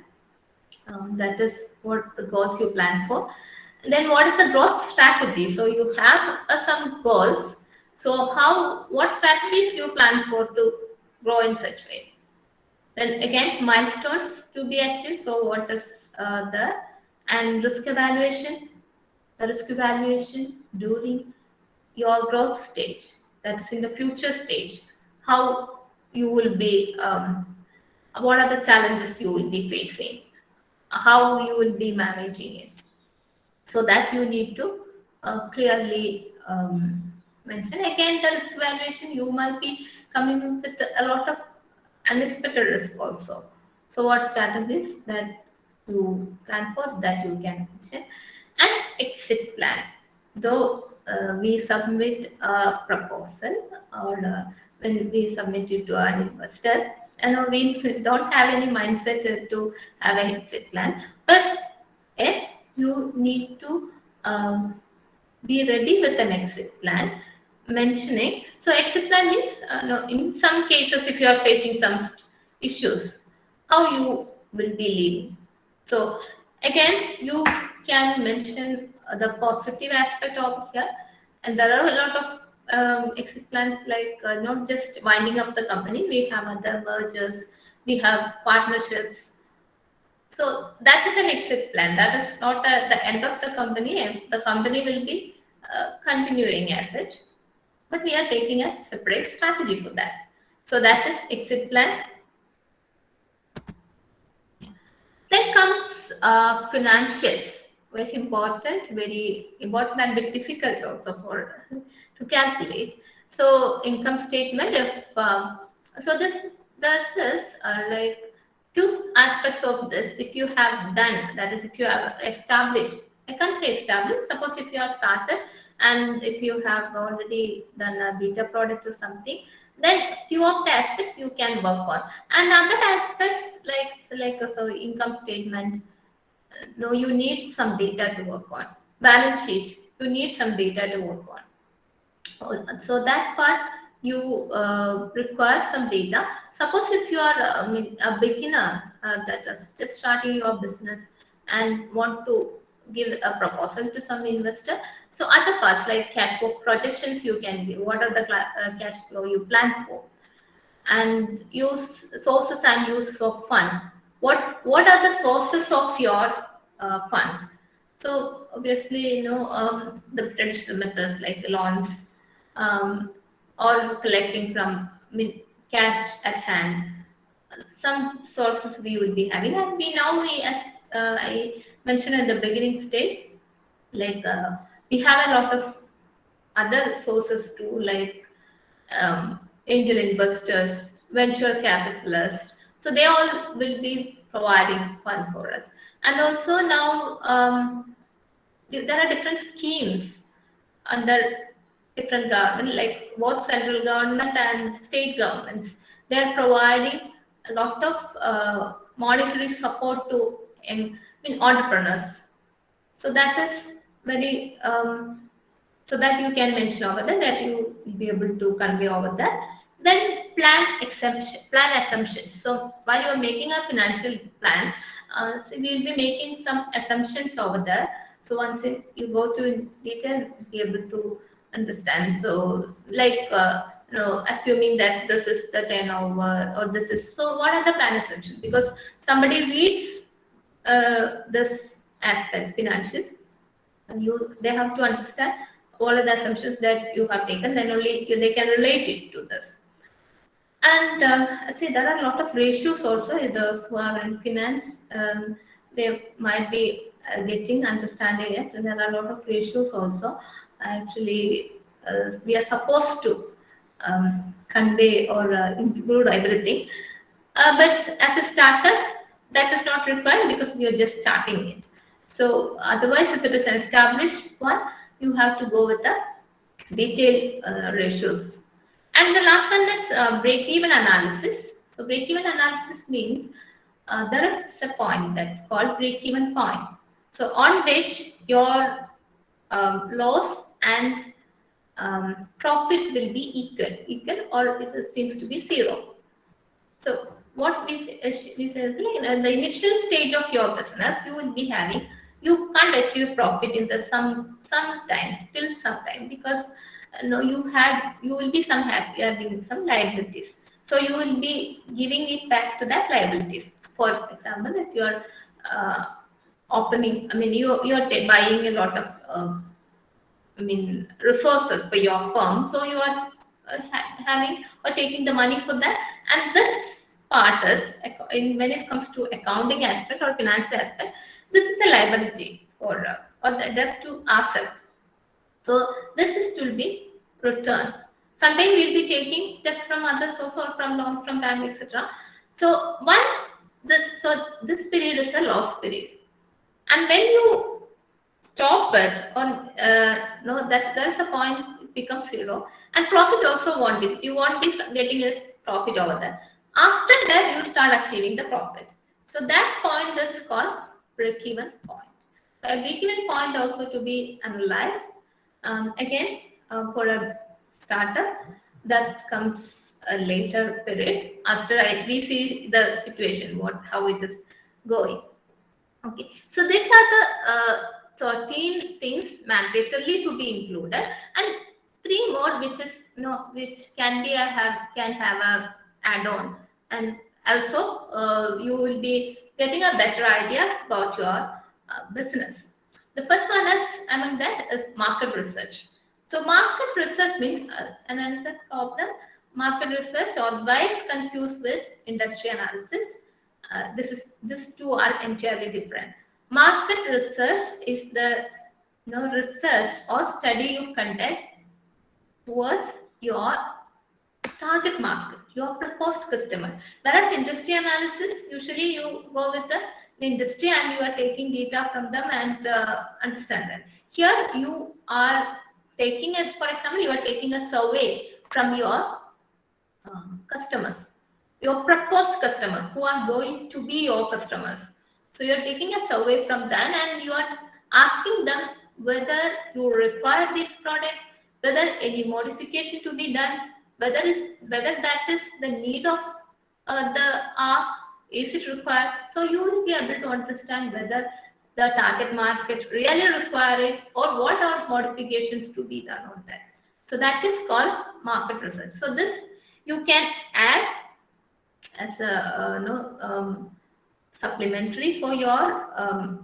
That is what the goals you plan for. Then what is the growth strategy? So you have some goals. So what strategies you plan for to grow in such way? Then again, milestones to be achieved. So what is and risk evaluation? The risk evaluation during your growth stage, that's in the future stage, how you will be, what are the challenges you will be facing, how you will be managing it. So that you need to clearly mention. Again, the risk evaluation, you might be coming up with a lot of unexpected risk also. So what strategies that you plan for, that you can mention. And exit plan. Though we submit a proposal or when we submit it to an investor, we don't have any mindset to have an exit plan, but yet you need to be ready with an exit plan mentioning. So exit plan means no, in some cases if you are facing some issues, how you will be leaving. So again, you can mention the positive aspect of here, and there are a lot of exit plans, like not just winding up the company. We have other mergers, we have partnerships. So that is an exit plan. That is not the end of the company, and the company will be continuing as such. But we are taking a separate strategy for that. So that is exit plan. Then comes financials. Very important and bit difficult also for to calculate. So income statement. If so, this is like two aspects of this. If you have done, that is, if you have established. I can't say established. Suppose if you have started and if you have already done a beta product or something, then few of the aspects you can work on, and other aspects so income statement, no, you need some data to work on. Balance sheet, you need some data to work on. So that part you require some data. Suppose if you are a beginner that is just starting your business and want to give a proposal to some investor, so other parts like cash flow projections you can give. What are the cash flow you plan for, and use sources and use of fund. What are the sources of your fund? So obviously, the traditional methods like loans, or collecting from cash at hand. Some sources we will be having, and we as I mentioned at the beginning stage, like we have a lot of other sources too, like angel investors, venture capitalists. So they all will be providing fund for us. And also now there are different schemes under different government, like both central government and state governments. They are providing a lot of monetary support to entrepreneurs. So that is very so that you can mention over there, that you will be able to convey over there. Then plan assumptions. So while you are making a financial plan, so we will be making some assumptions over there. So once you go to detail, be able to understand. So like assuming that this is the turnover, or this is, so what are the plan assumptions? Because somebody reads this aspects financials, they have to understand what are the assumptions that you have taken, then only they can relate it to this. And see, there are a lot of ratios also. Those who are in finance, they might be getting understanding it. And there are a lot of ratios also. Actually, we are supposed to convey or include everything. But as a starter, that is not required because we are just starting it. So otherwise, if it is an established one, you have to go with the detailed ratios. And the last one is break-even analysis. So break-even analysis means there is a point that's called break-even point. So on which your loss and profit will be equal, or it seems to be zero. So what we say is like in the initial stage of your business, you will be having, you can't achieve profit in the sometimes till sometime, because no, you will be having some liabilities. So you will be giving it back to that liabilities. For example, if you are opening, I mean, you are buying a lot of resources for your firm, so you are having or taking the money for that, and this part is when it comes to accounting aspect or financial aspect, this is a liability or the debt to ourselves. So this is to be returned. Sometimes we'll be taking debt from others also, or from loan from bank, etc. So once this period is a loss period, and when you stop it on no, that's a point, it becomes zero, and profit also you won't be getting a profit over there. After that, you start achieving the profit. So that point is called break-even point. So a break-even point also to be analyzed. Again, for a startup, that comes a later period after we see the situation, how it is going. Okay, so these are the 13 things mandatorily to be included, and 3 more which can have a add-on, and also you will be getting a better idea about your business. The first one is among that is market research. So market research means another problem. Market research, otherwise confused with industry analysis. These two are entirely different. Market research is the research or study you conduct towards your target market, your proposed customer. Whereas industry analysis, usually you go with the industry and you are taking data from them and understand that. Here you are taking, as for example, you are taking a survey from your customers, your proposed customer, who are going to be your customers. So you're taking a survey from them and you are asking them whether you require this product, whether any modification to be done, whether that is the need of is it required. So you will be able to understand whether the target market really require it, or what are modifications to be done on that. So that is called market research. So this you can add as a supplementary for your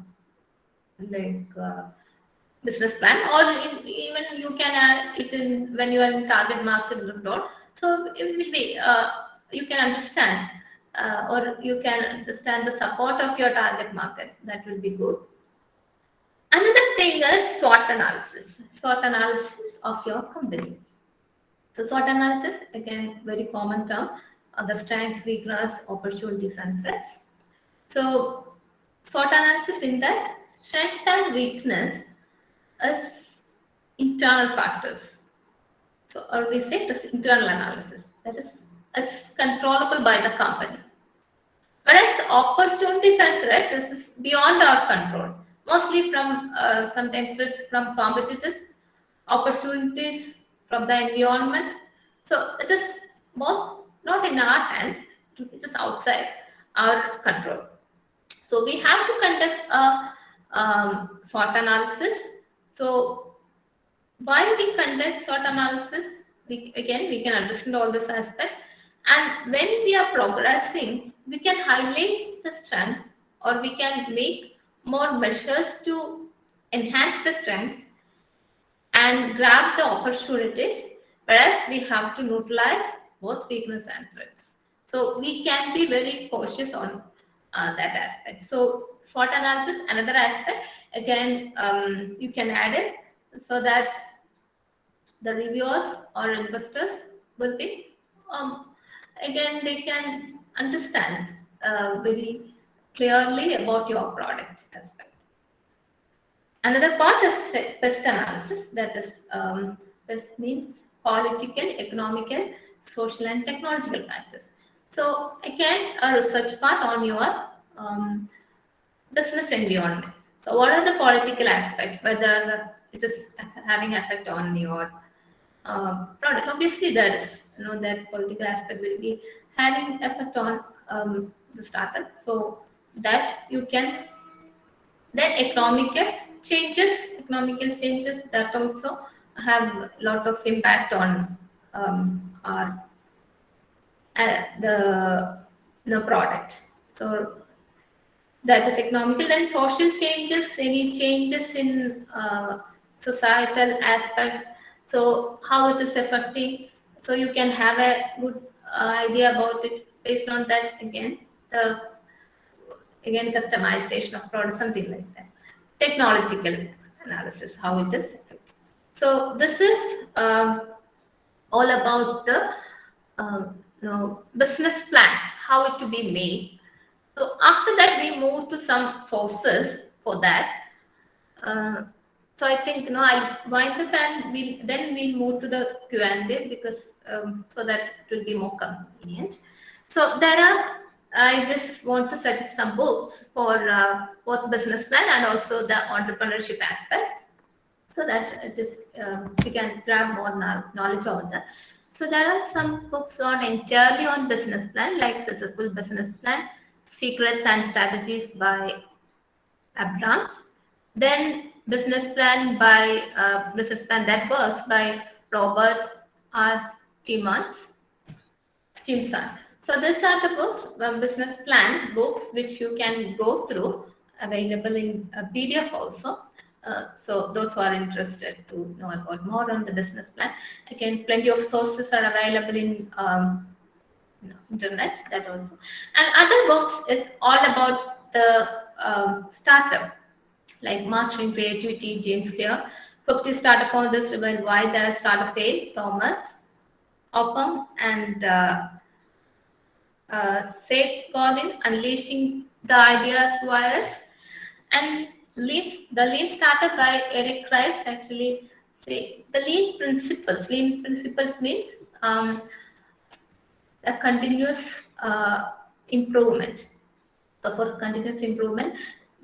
business plan, or even you can add it in when you are in target market abroad. So it will be you can understand or you can understand the support of your target market. That will be good. Another thing is SWOT analysis. SWOT analysis of your company. So SWOT analysis, again, very common term. The strength, weakness, opportunities, and threats. So SWOT analysis, in that strength and weakness is internal factors. So, or we say it is internal analysis. That is, it's controllable by the company. Whereas opportunities and threats is beyond our control. Mostly from sometimes threats from competitors, opportunities from the environment. So it is both not in our hands, it is outside our control. So we have to conduct a SWOT analysis. So why we conduct SWOT analysis? We can understand all this aspect, and when we are progressing, we can highlight the strength, or we can make more measures to enhance the strength and grab the opportunities, whereas we have to neutralize both weakness and threats. So we can be very cautious on that aspect. So SWOT analysis, another aspect, again, you can add it so that the reviewers or investors will be, again, they can understand very clearly about your product aspect. Another part is best analysis, that is, best means political, economical, social, and technological factors. So again, a research part on your business environment. So what are the political aspects, whether it is having effect on your product? Obviously, there is, that political aspect will be having effect on the startup. So that you can, then economical changes that also have a lot of impact on our the product. So that is economical. Then social changes, any changes in societal aspect. So how it is affecting. So you can have a good idea about it based on that. Again, customization of product, something like that. Technological analysis, how it is affecting. So this is all about the business plan, how it to be made. So after that, we move to some sources for that. So I think I'll wind up and we'll move to the Q&A, because so that it will be more convenient. So I just want to suggest some books for both business plan and also the entrepreneurship aspect, so that it is we can grab more knowledge over that. So there are some books entirely on business plan, like Successful Business Plan, Secrets and Strategies by Abrams. Then Business Plan That Works by Robert R. Stimson. So these are the books, business plan books, which you can go through, available in PDF also. So those who are interested to know about more on the business plan, again, plenty of sources are available in internet, that also. And other books is all about the startup, like Mastering Creativity, James Clear, 50 Startup Founders Reveal Why Their Startup Failed, Thomas Oppum, and Seth Godin, Unleashing the Ideas Virus, and the Lean Startup by Eric Rice. Actually, say the Lean Principles. Lean Principles means a continuous improvement. So for continuous improvement,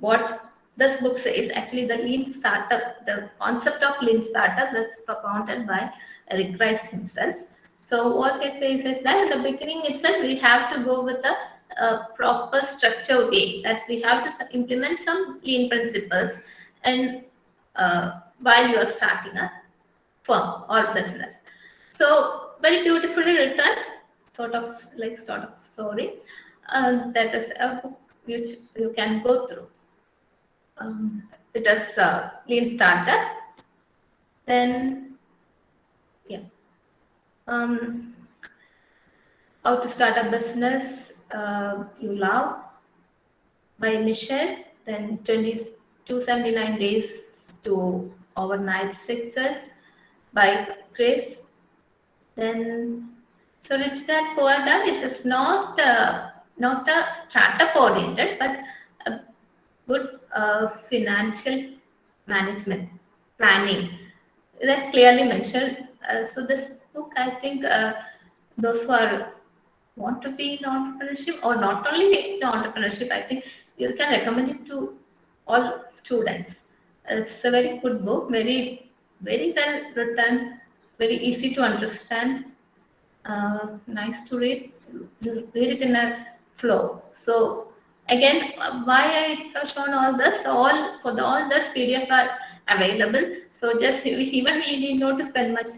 what this book says, actually the Lean Startup, the concept of Lean Startup was propounded by Eric Rice himself. So what he says is that in the beginning itself, we have to go with a proper structure way, that we have to implement some lean principles, and while you are starting a firm or business. So very beautifully written, sort of story. That is a book which you can go through. It is Lean Startup. Then, yeah. How to Start a Business You Love by Michelle. Then 279 Days to Overnight Success by Chris. Then So Rich Dad Poor Dad, it is not a startup oriented, but a good financial management planning. That's clearly mentioned. So this book, I think, those who want to be in entrepreneurship, or not only in entrepreneurship, I think you can recommend it to all students. It's a very good book, very, very well written, very easy to understand, nice to read. You read it in a flow. So again, why I have shown all this, all this PDF are available. So just even we need not to spend much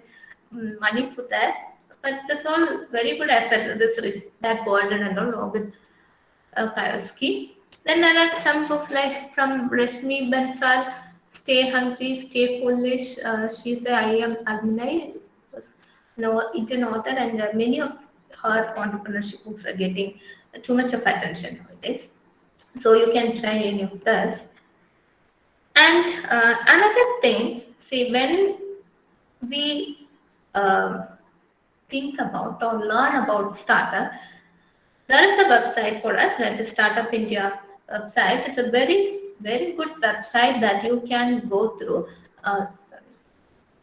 money for that. But that's all very good assets. This Rich Dad Poor Dad and all with Kiyosaki. Then there are some books like from Rashmi Bansal, Stay Hungry, Stay Foolish. She's a IIM alumni, no Indian author, and many of her entrepreneurship books are getting too much of attention nowadays. So you can try any of this. And another thing, see, when we think about or learn about startup, there is a website for us, that is Startup India website. It's a very, very good website that you can go through. Sorry.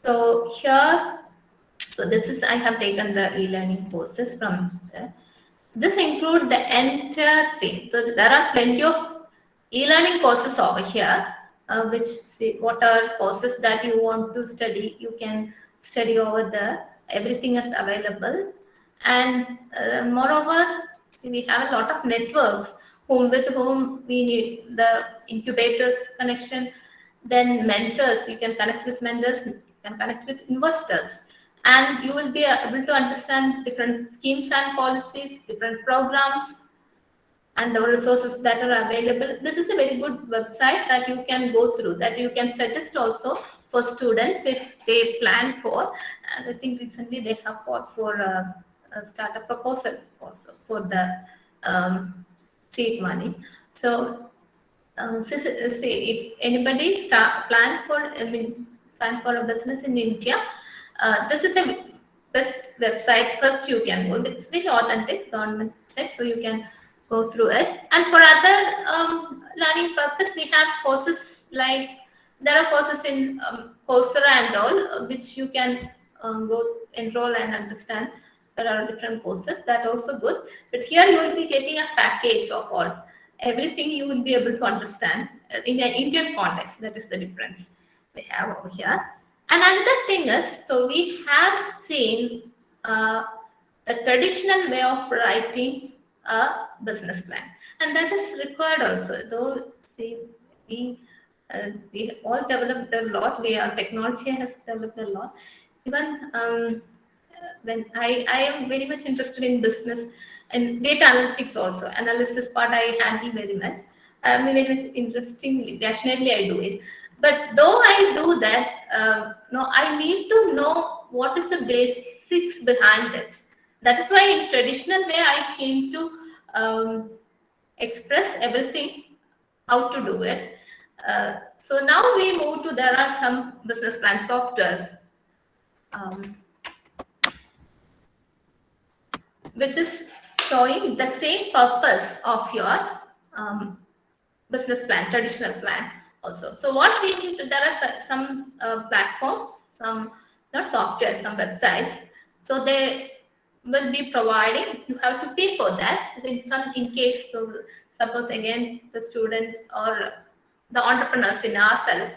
So here, so this is, I have taken the e-learning courses from there. This includes the entire thing. So there are plenty of e-learning courses over here, which see what are courses that you want to study. You can study over there. Everything is available, and moreover, we have a lot of networks with whom we need the incubators connection. Then mentors, you can connect with mentors, you can connect with investors, and you will be able to understand different schemes and policies, different programs, and the resources that are available. This is a very good website that you can go through, that you can suggest also for students if they plan for. And I think recently they have fought for a startup proposal also for the seed money. So say if anybody plan for a business in India, this is a best website. First, you can go. It's very authentic government site, so you can go through it. And for other learning purpose, we have courses like there are courses in Coursera and all, which you can go enroll and understand. There are different courses that are also good. But here you will be getting a package of all. Everything you will be able to understand in an Indian context. That is the difference we have over here. And another thing is, so we have seen the traditional way of writing a business plan, and that is required also. Though, see, we all developed a lot. Our technology has developed a lot. Even when I am very much interested in business and data analytics also. Analysis part I handle very much. Very much interestingly, passionately I do it. But though I do that, no, I need to know what is the basics behind it. That is why in traditional way I came to express everything, how to do it. So now we move to, there are some business plan softwares, which is showing the same purpose of your business plan, traditional plan also. So what we need to, there are some platforms, some not software, some websites. So they will be providing, you have to pay for that. In case, so suppose again the students or the entrepreneurs in ourselves,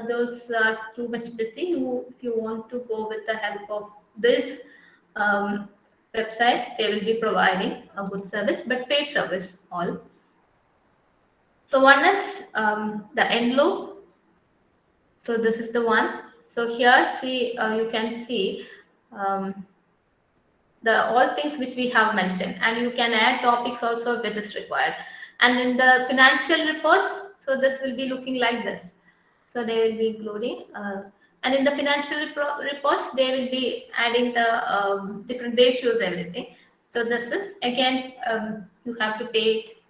those are too much busy. If you want to go with the help of this websites, they will be providing a good service, but paid service all. So one is the Enlo. So this is the one. So here, see, you can see the all things which we have mentioned, and you can add topics also if it is required. And in the financial reports, so this will be looking like this. So they will be including, and in the financial reports, they will be adding the different ratios, everything. So this is again, you have to pay it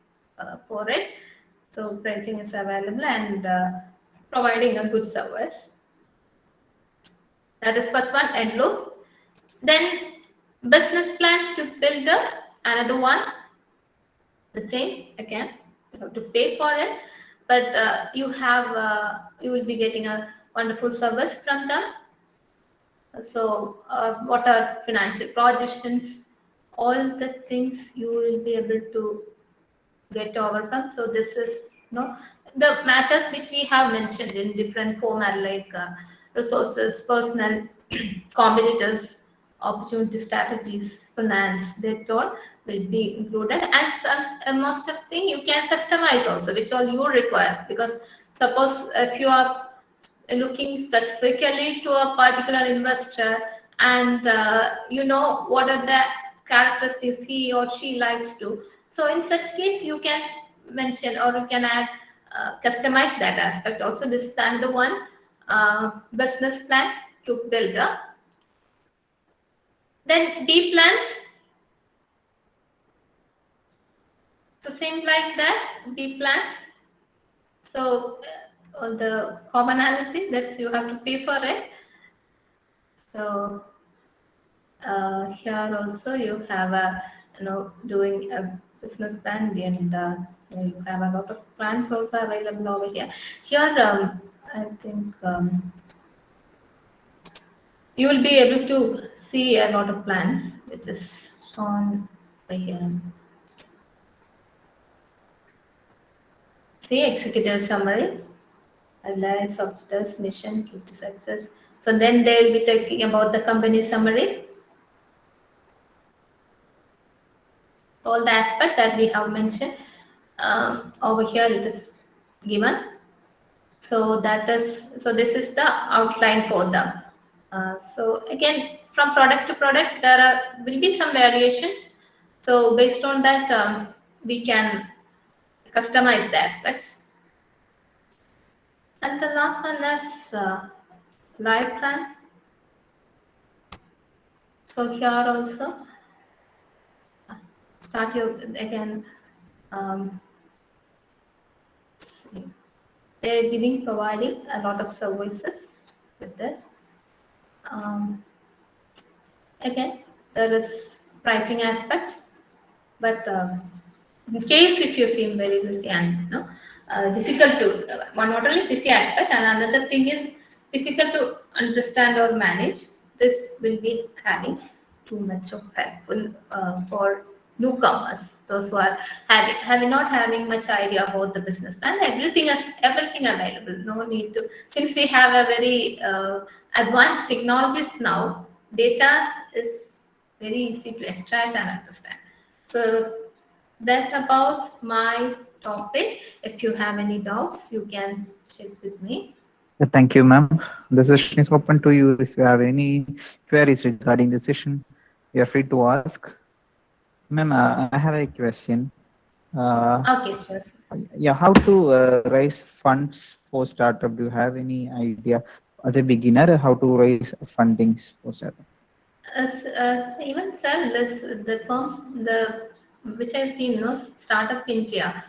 for it. So pricing is available and providing a good service. That is first one, Enlo. Then business plan to build another one. The same again, you have to pay for it, but you will be getting a wonderful service from them. So what are financial projections, all the things you will be able to get over from. So this is the matters which we have mentioned in different format, like resources, personal, competitors, opportunity strategies, finance, that all will be included. And some most of thing you can customize also, which all you require. Because suppose if you are looking specifically to a particular investor, and you know what are the characteristics he or she likes to. So in such case, you can mention or you can add customize that aspect. Also, this is another one, business plan to build up. Then B plans. So same like that, B plans. So all the commonality that you have to pay for it. So here also you have a doing a business plan, and you have a lot of plans also available over here. Here I think you will be able to see a lot of plans which is shown by here. See executive summary, highlights, objectives, mission, key to success. So then they will be talking about the company summary. All the aspect that we have mentioned over here it is given. So this is the outline for them. So again, from product to product, will be some variations. So based on that, we can customize the aspects. And the last one is life plan. So here also, start your again. They're providing a lot of services with this. Again, there is pricing aspect, but in case if you seem very busy and difficult to not only busy aspect, and another thing is difficult to understand or manage, this will be having too much of helpful for newcomers, those who are not having much idea about the business plan. Everything available. No need to, since we have a very advanced technologies now. Data is very easy to extract and understand. So that's about my topic. If you have any doubts, you can check with me. Thank you, ma'am. The session is open to you. If you have any queries regarding the session, you are free to ask. Ma'am, I have a question. Okay, sir. Yeah, how to raise funds for startup? Do you have any idea as a beginner how to raise fundings for startup? Even sir, the firms which I've seen, Startup India.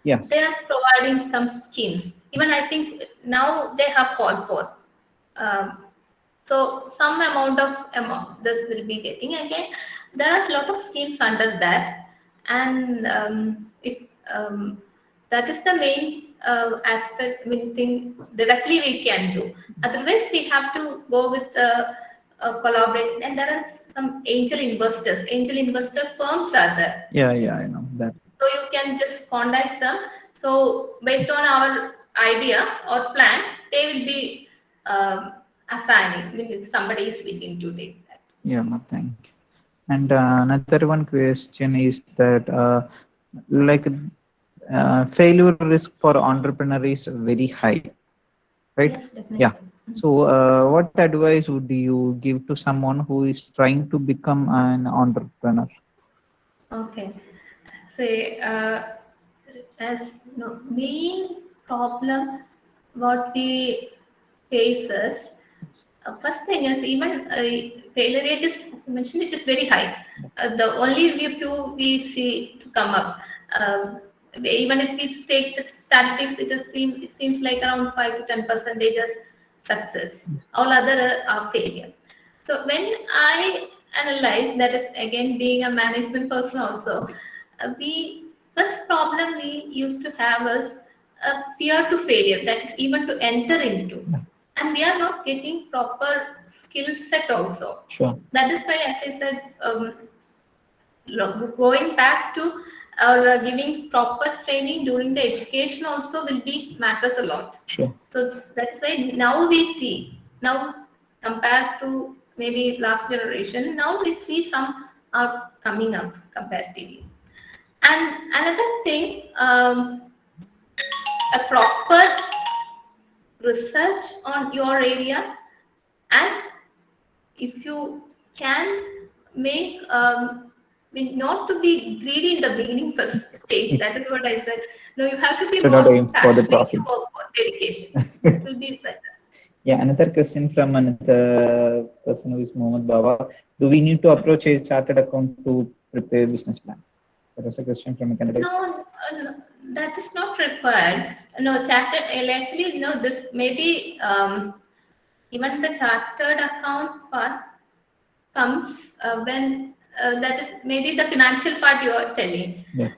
Yes. They are providing some schemes. Even I think now they have called for. So some amount this will be getting. Again, there are a lot of schemes under that, and if that is the main aspect, main thing directly we can do. Otherwise, we have to go with collaborate. And there are some angel investor firms are there. Yeah, I know that. So you can just contact them. So based on our idea or plan, they will be assigning if somebody is willing to take that. Yeah, no, thank you. And another one question is that failure risk for entrepreneur is very high, right? Yes, definitely. Yeah. So what advice would you give to someone who is trying to become an entrepreneur? Okay. Say, as main problem what we face is, first thing is even failure rate is, as you mentioned, it is very high. The only few we see to come up. Even if we take the statistics, it seems like around 5 to 10% is success. All other are failure. So when I analyze, that is again being a management person also, we first problem we used to have is a fear to failure, that is even to enter into, and we are not getting proper skill set also. Sure. That is why, as I said, going back to or giving proper training during the education also will be matters a lot. Sure. So that's why now we see, now compared to maybe last generation, now we see some are coming up comparatively. And another thing, a proper research on your area, and if you can make not to be greedy in the beginning first. change. That is what I said. No, you have to be Should not more aim for the passionate profit. to work for dedication. That will be better. Yeah, another question from another person who is Mohammed Baba. Do we need to approach a chartered account to prepare business plan? That was a question from a candidate. No, that is not required. No, chartered, actually, no, this maybe even the chartered account part comes when that is maybe the financial part you are telling. Yeah.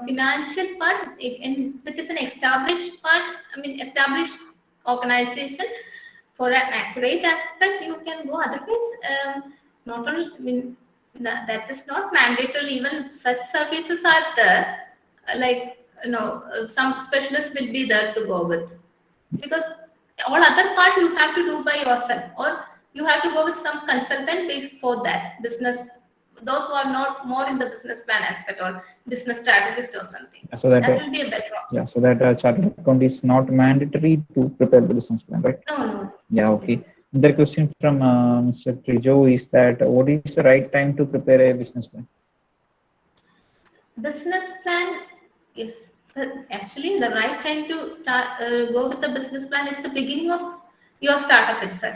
Financial part, if it is an established part, I mean, established organization for an accurate aspect, you can go. Otherwise, not only, I mean, that is not mandatory. Even such services are there. Some specialists will be there to go with, because all other part you have to do by yourself, or you have to go with some consultant based for that business, those who are not more in the business plan aspect or business strategist or something. So that, That will be a better option. yeah, so that chartered account is not mandatory to prepare the business plan, right? No. Yeah, okay. The question from Mr. Trijo is that what is the right time to prepare a business plan? Business plan, yes. Actually, the right time to start go with the business plan is the beginning of your startup itself.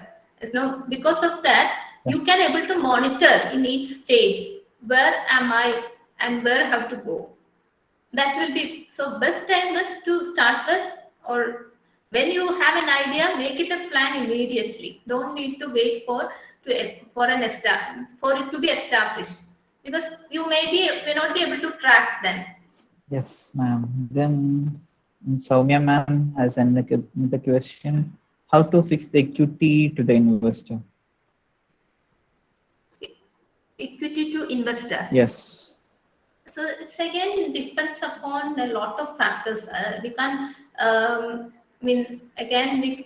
Because of that, you can able to monitor in each stage where am I and where I have to go. That will be so. Best time is to start with, or when you have an idea, make it a plan immediately. Don't need to wait for it to be established, because you may not be able to track then. Yes, ma'am. Then Soumya ma'am has another question. How to fix the equity to the investor? Equity to investor. Yes. So it's again depends upon a lot of factors. We can't. I mean, again, we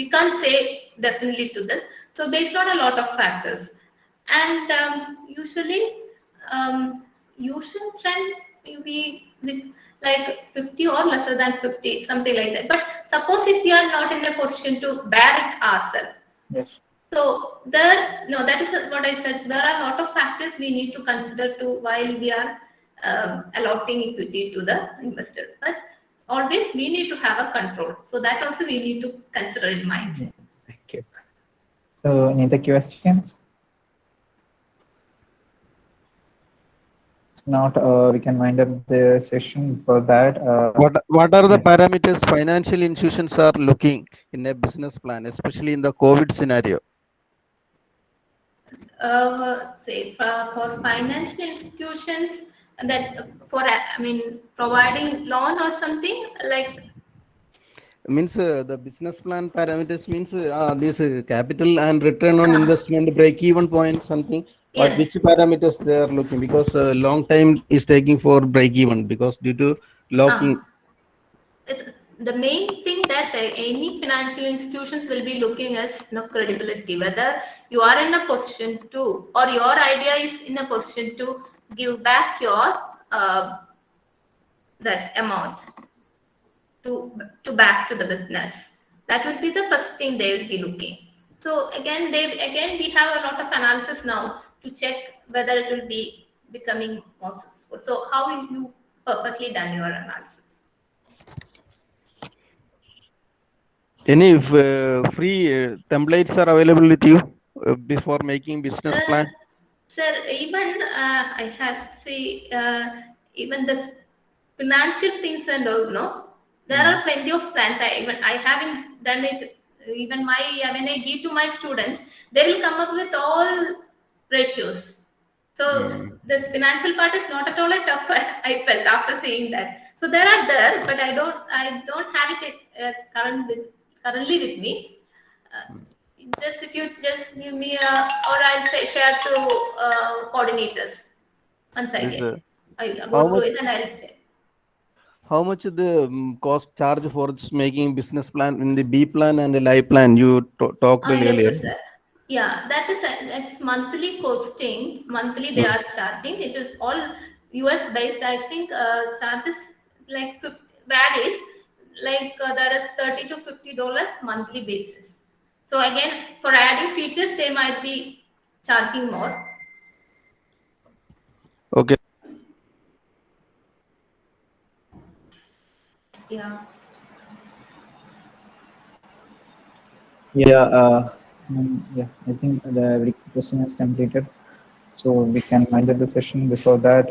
can't say definitely to this. So based on a lot of factors, and usually you should trend maybe with like 50 or lesser than 50, something like that. But suppose if we are not in a position to bear it ourselves. Yes. So that is what I said. There are a lot of factors we need to consider while we are allotting equity to the investor. But always we need to have a control. So that also we need to consider in mind. Thank you. So any other questions? Not, we can wind up the session for that. What are the parameters financial institutions are looking in a business plan, especially in the COVID scenario? Say for financial institutions that providing loan or something like. Means the business plan parameters means this capital and return on investment break even point something. But which parameters they are looking, because long time is taking for break even because due to locking. It's the main thing that any financial institutions will be looking as credibility, whether you are in a position to, or your idea is in a position to give back your that amount to back to the business. That will be the first thing they will be looking. So again we have a lot of analysis now to check whether it will be becoming more successful. So how have you perfectly done your analysis? Any free templates are available with you before making business plan? Sir, even I have even this financial things and all, no, there are plenty of plans. I haven't done it. Even when I give to my students, they will come up with all ratios. So this financial part is not at all a tough. I felt after seeing that. So there, but I don't have it currently with me. Just if you just give me or I'll say share to coordinators once I get. I'll go through it and I'll share. How much the cost charge for making business plan in the B plan and the live plan you talked earlier? Yes, sir. Yeah, it's monthly costing. Monthly they are charging. It is all US based. I think charges like varies. Like there is $30 to $50 monthly basis. So again, for adding features, they might be charging more. Okay. Yeah. Yeah, I think the question is completed. So we can wind up the session. Before that,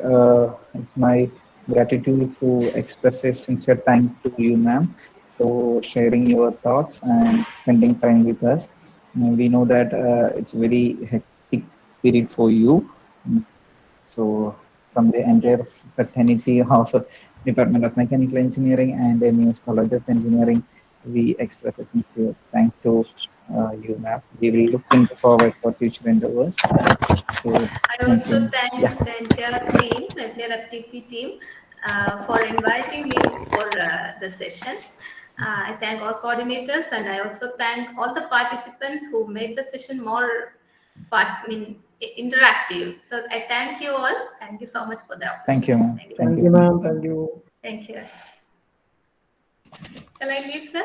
it's my gratitude to express a sincere thank to you, ma'am, for sharing your thoughts and spending time with us. We know that it's very hectic period for you. So from the entire fraternity of Department of Mechanical Engineering and MES College of Engineering, we express a sincere thank to you, ma'am. We will look into forward for future endeavors. So I thank also you. thank Yeah. the entire team, the entire FDP team, for inviting me for the session. I thank all coordinators, and I also thank all the participants who made the session more interactive. So I thank you all. Thank you so much for the Thank you, opportunity. ma'am. Thank you. Thank you, ma'am. Thank you. Thank you. Shall I leave, sir?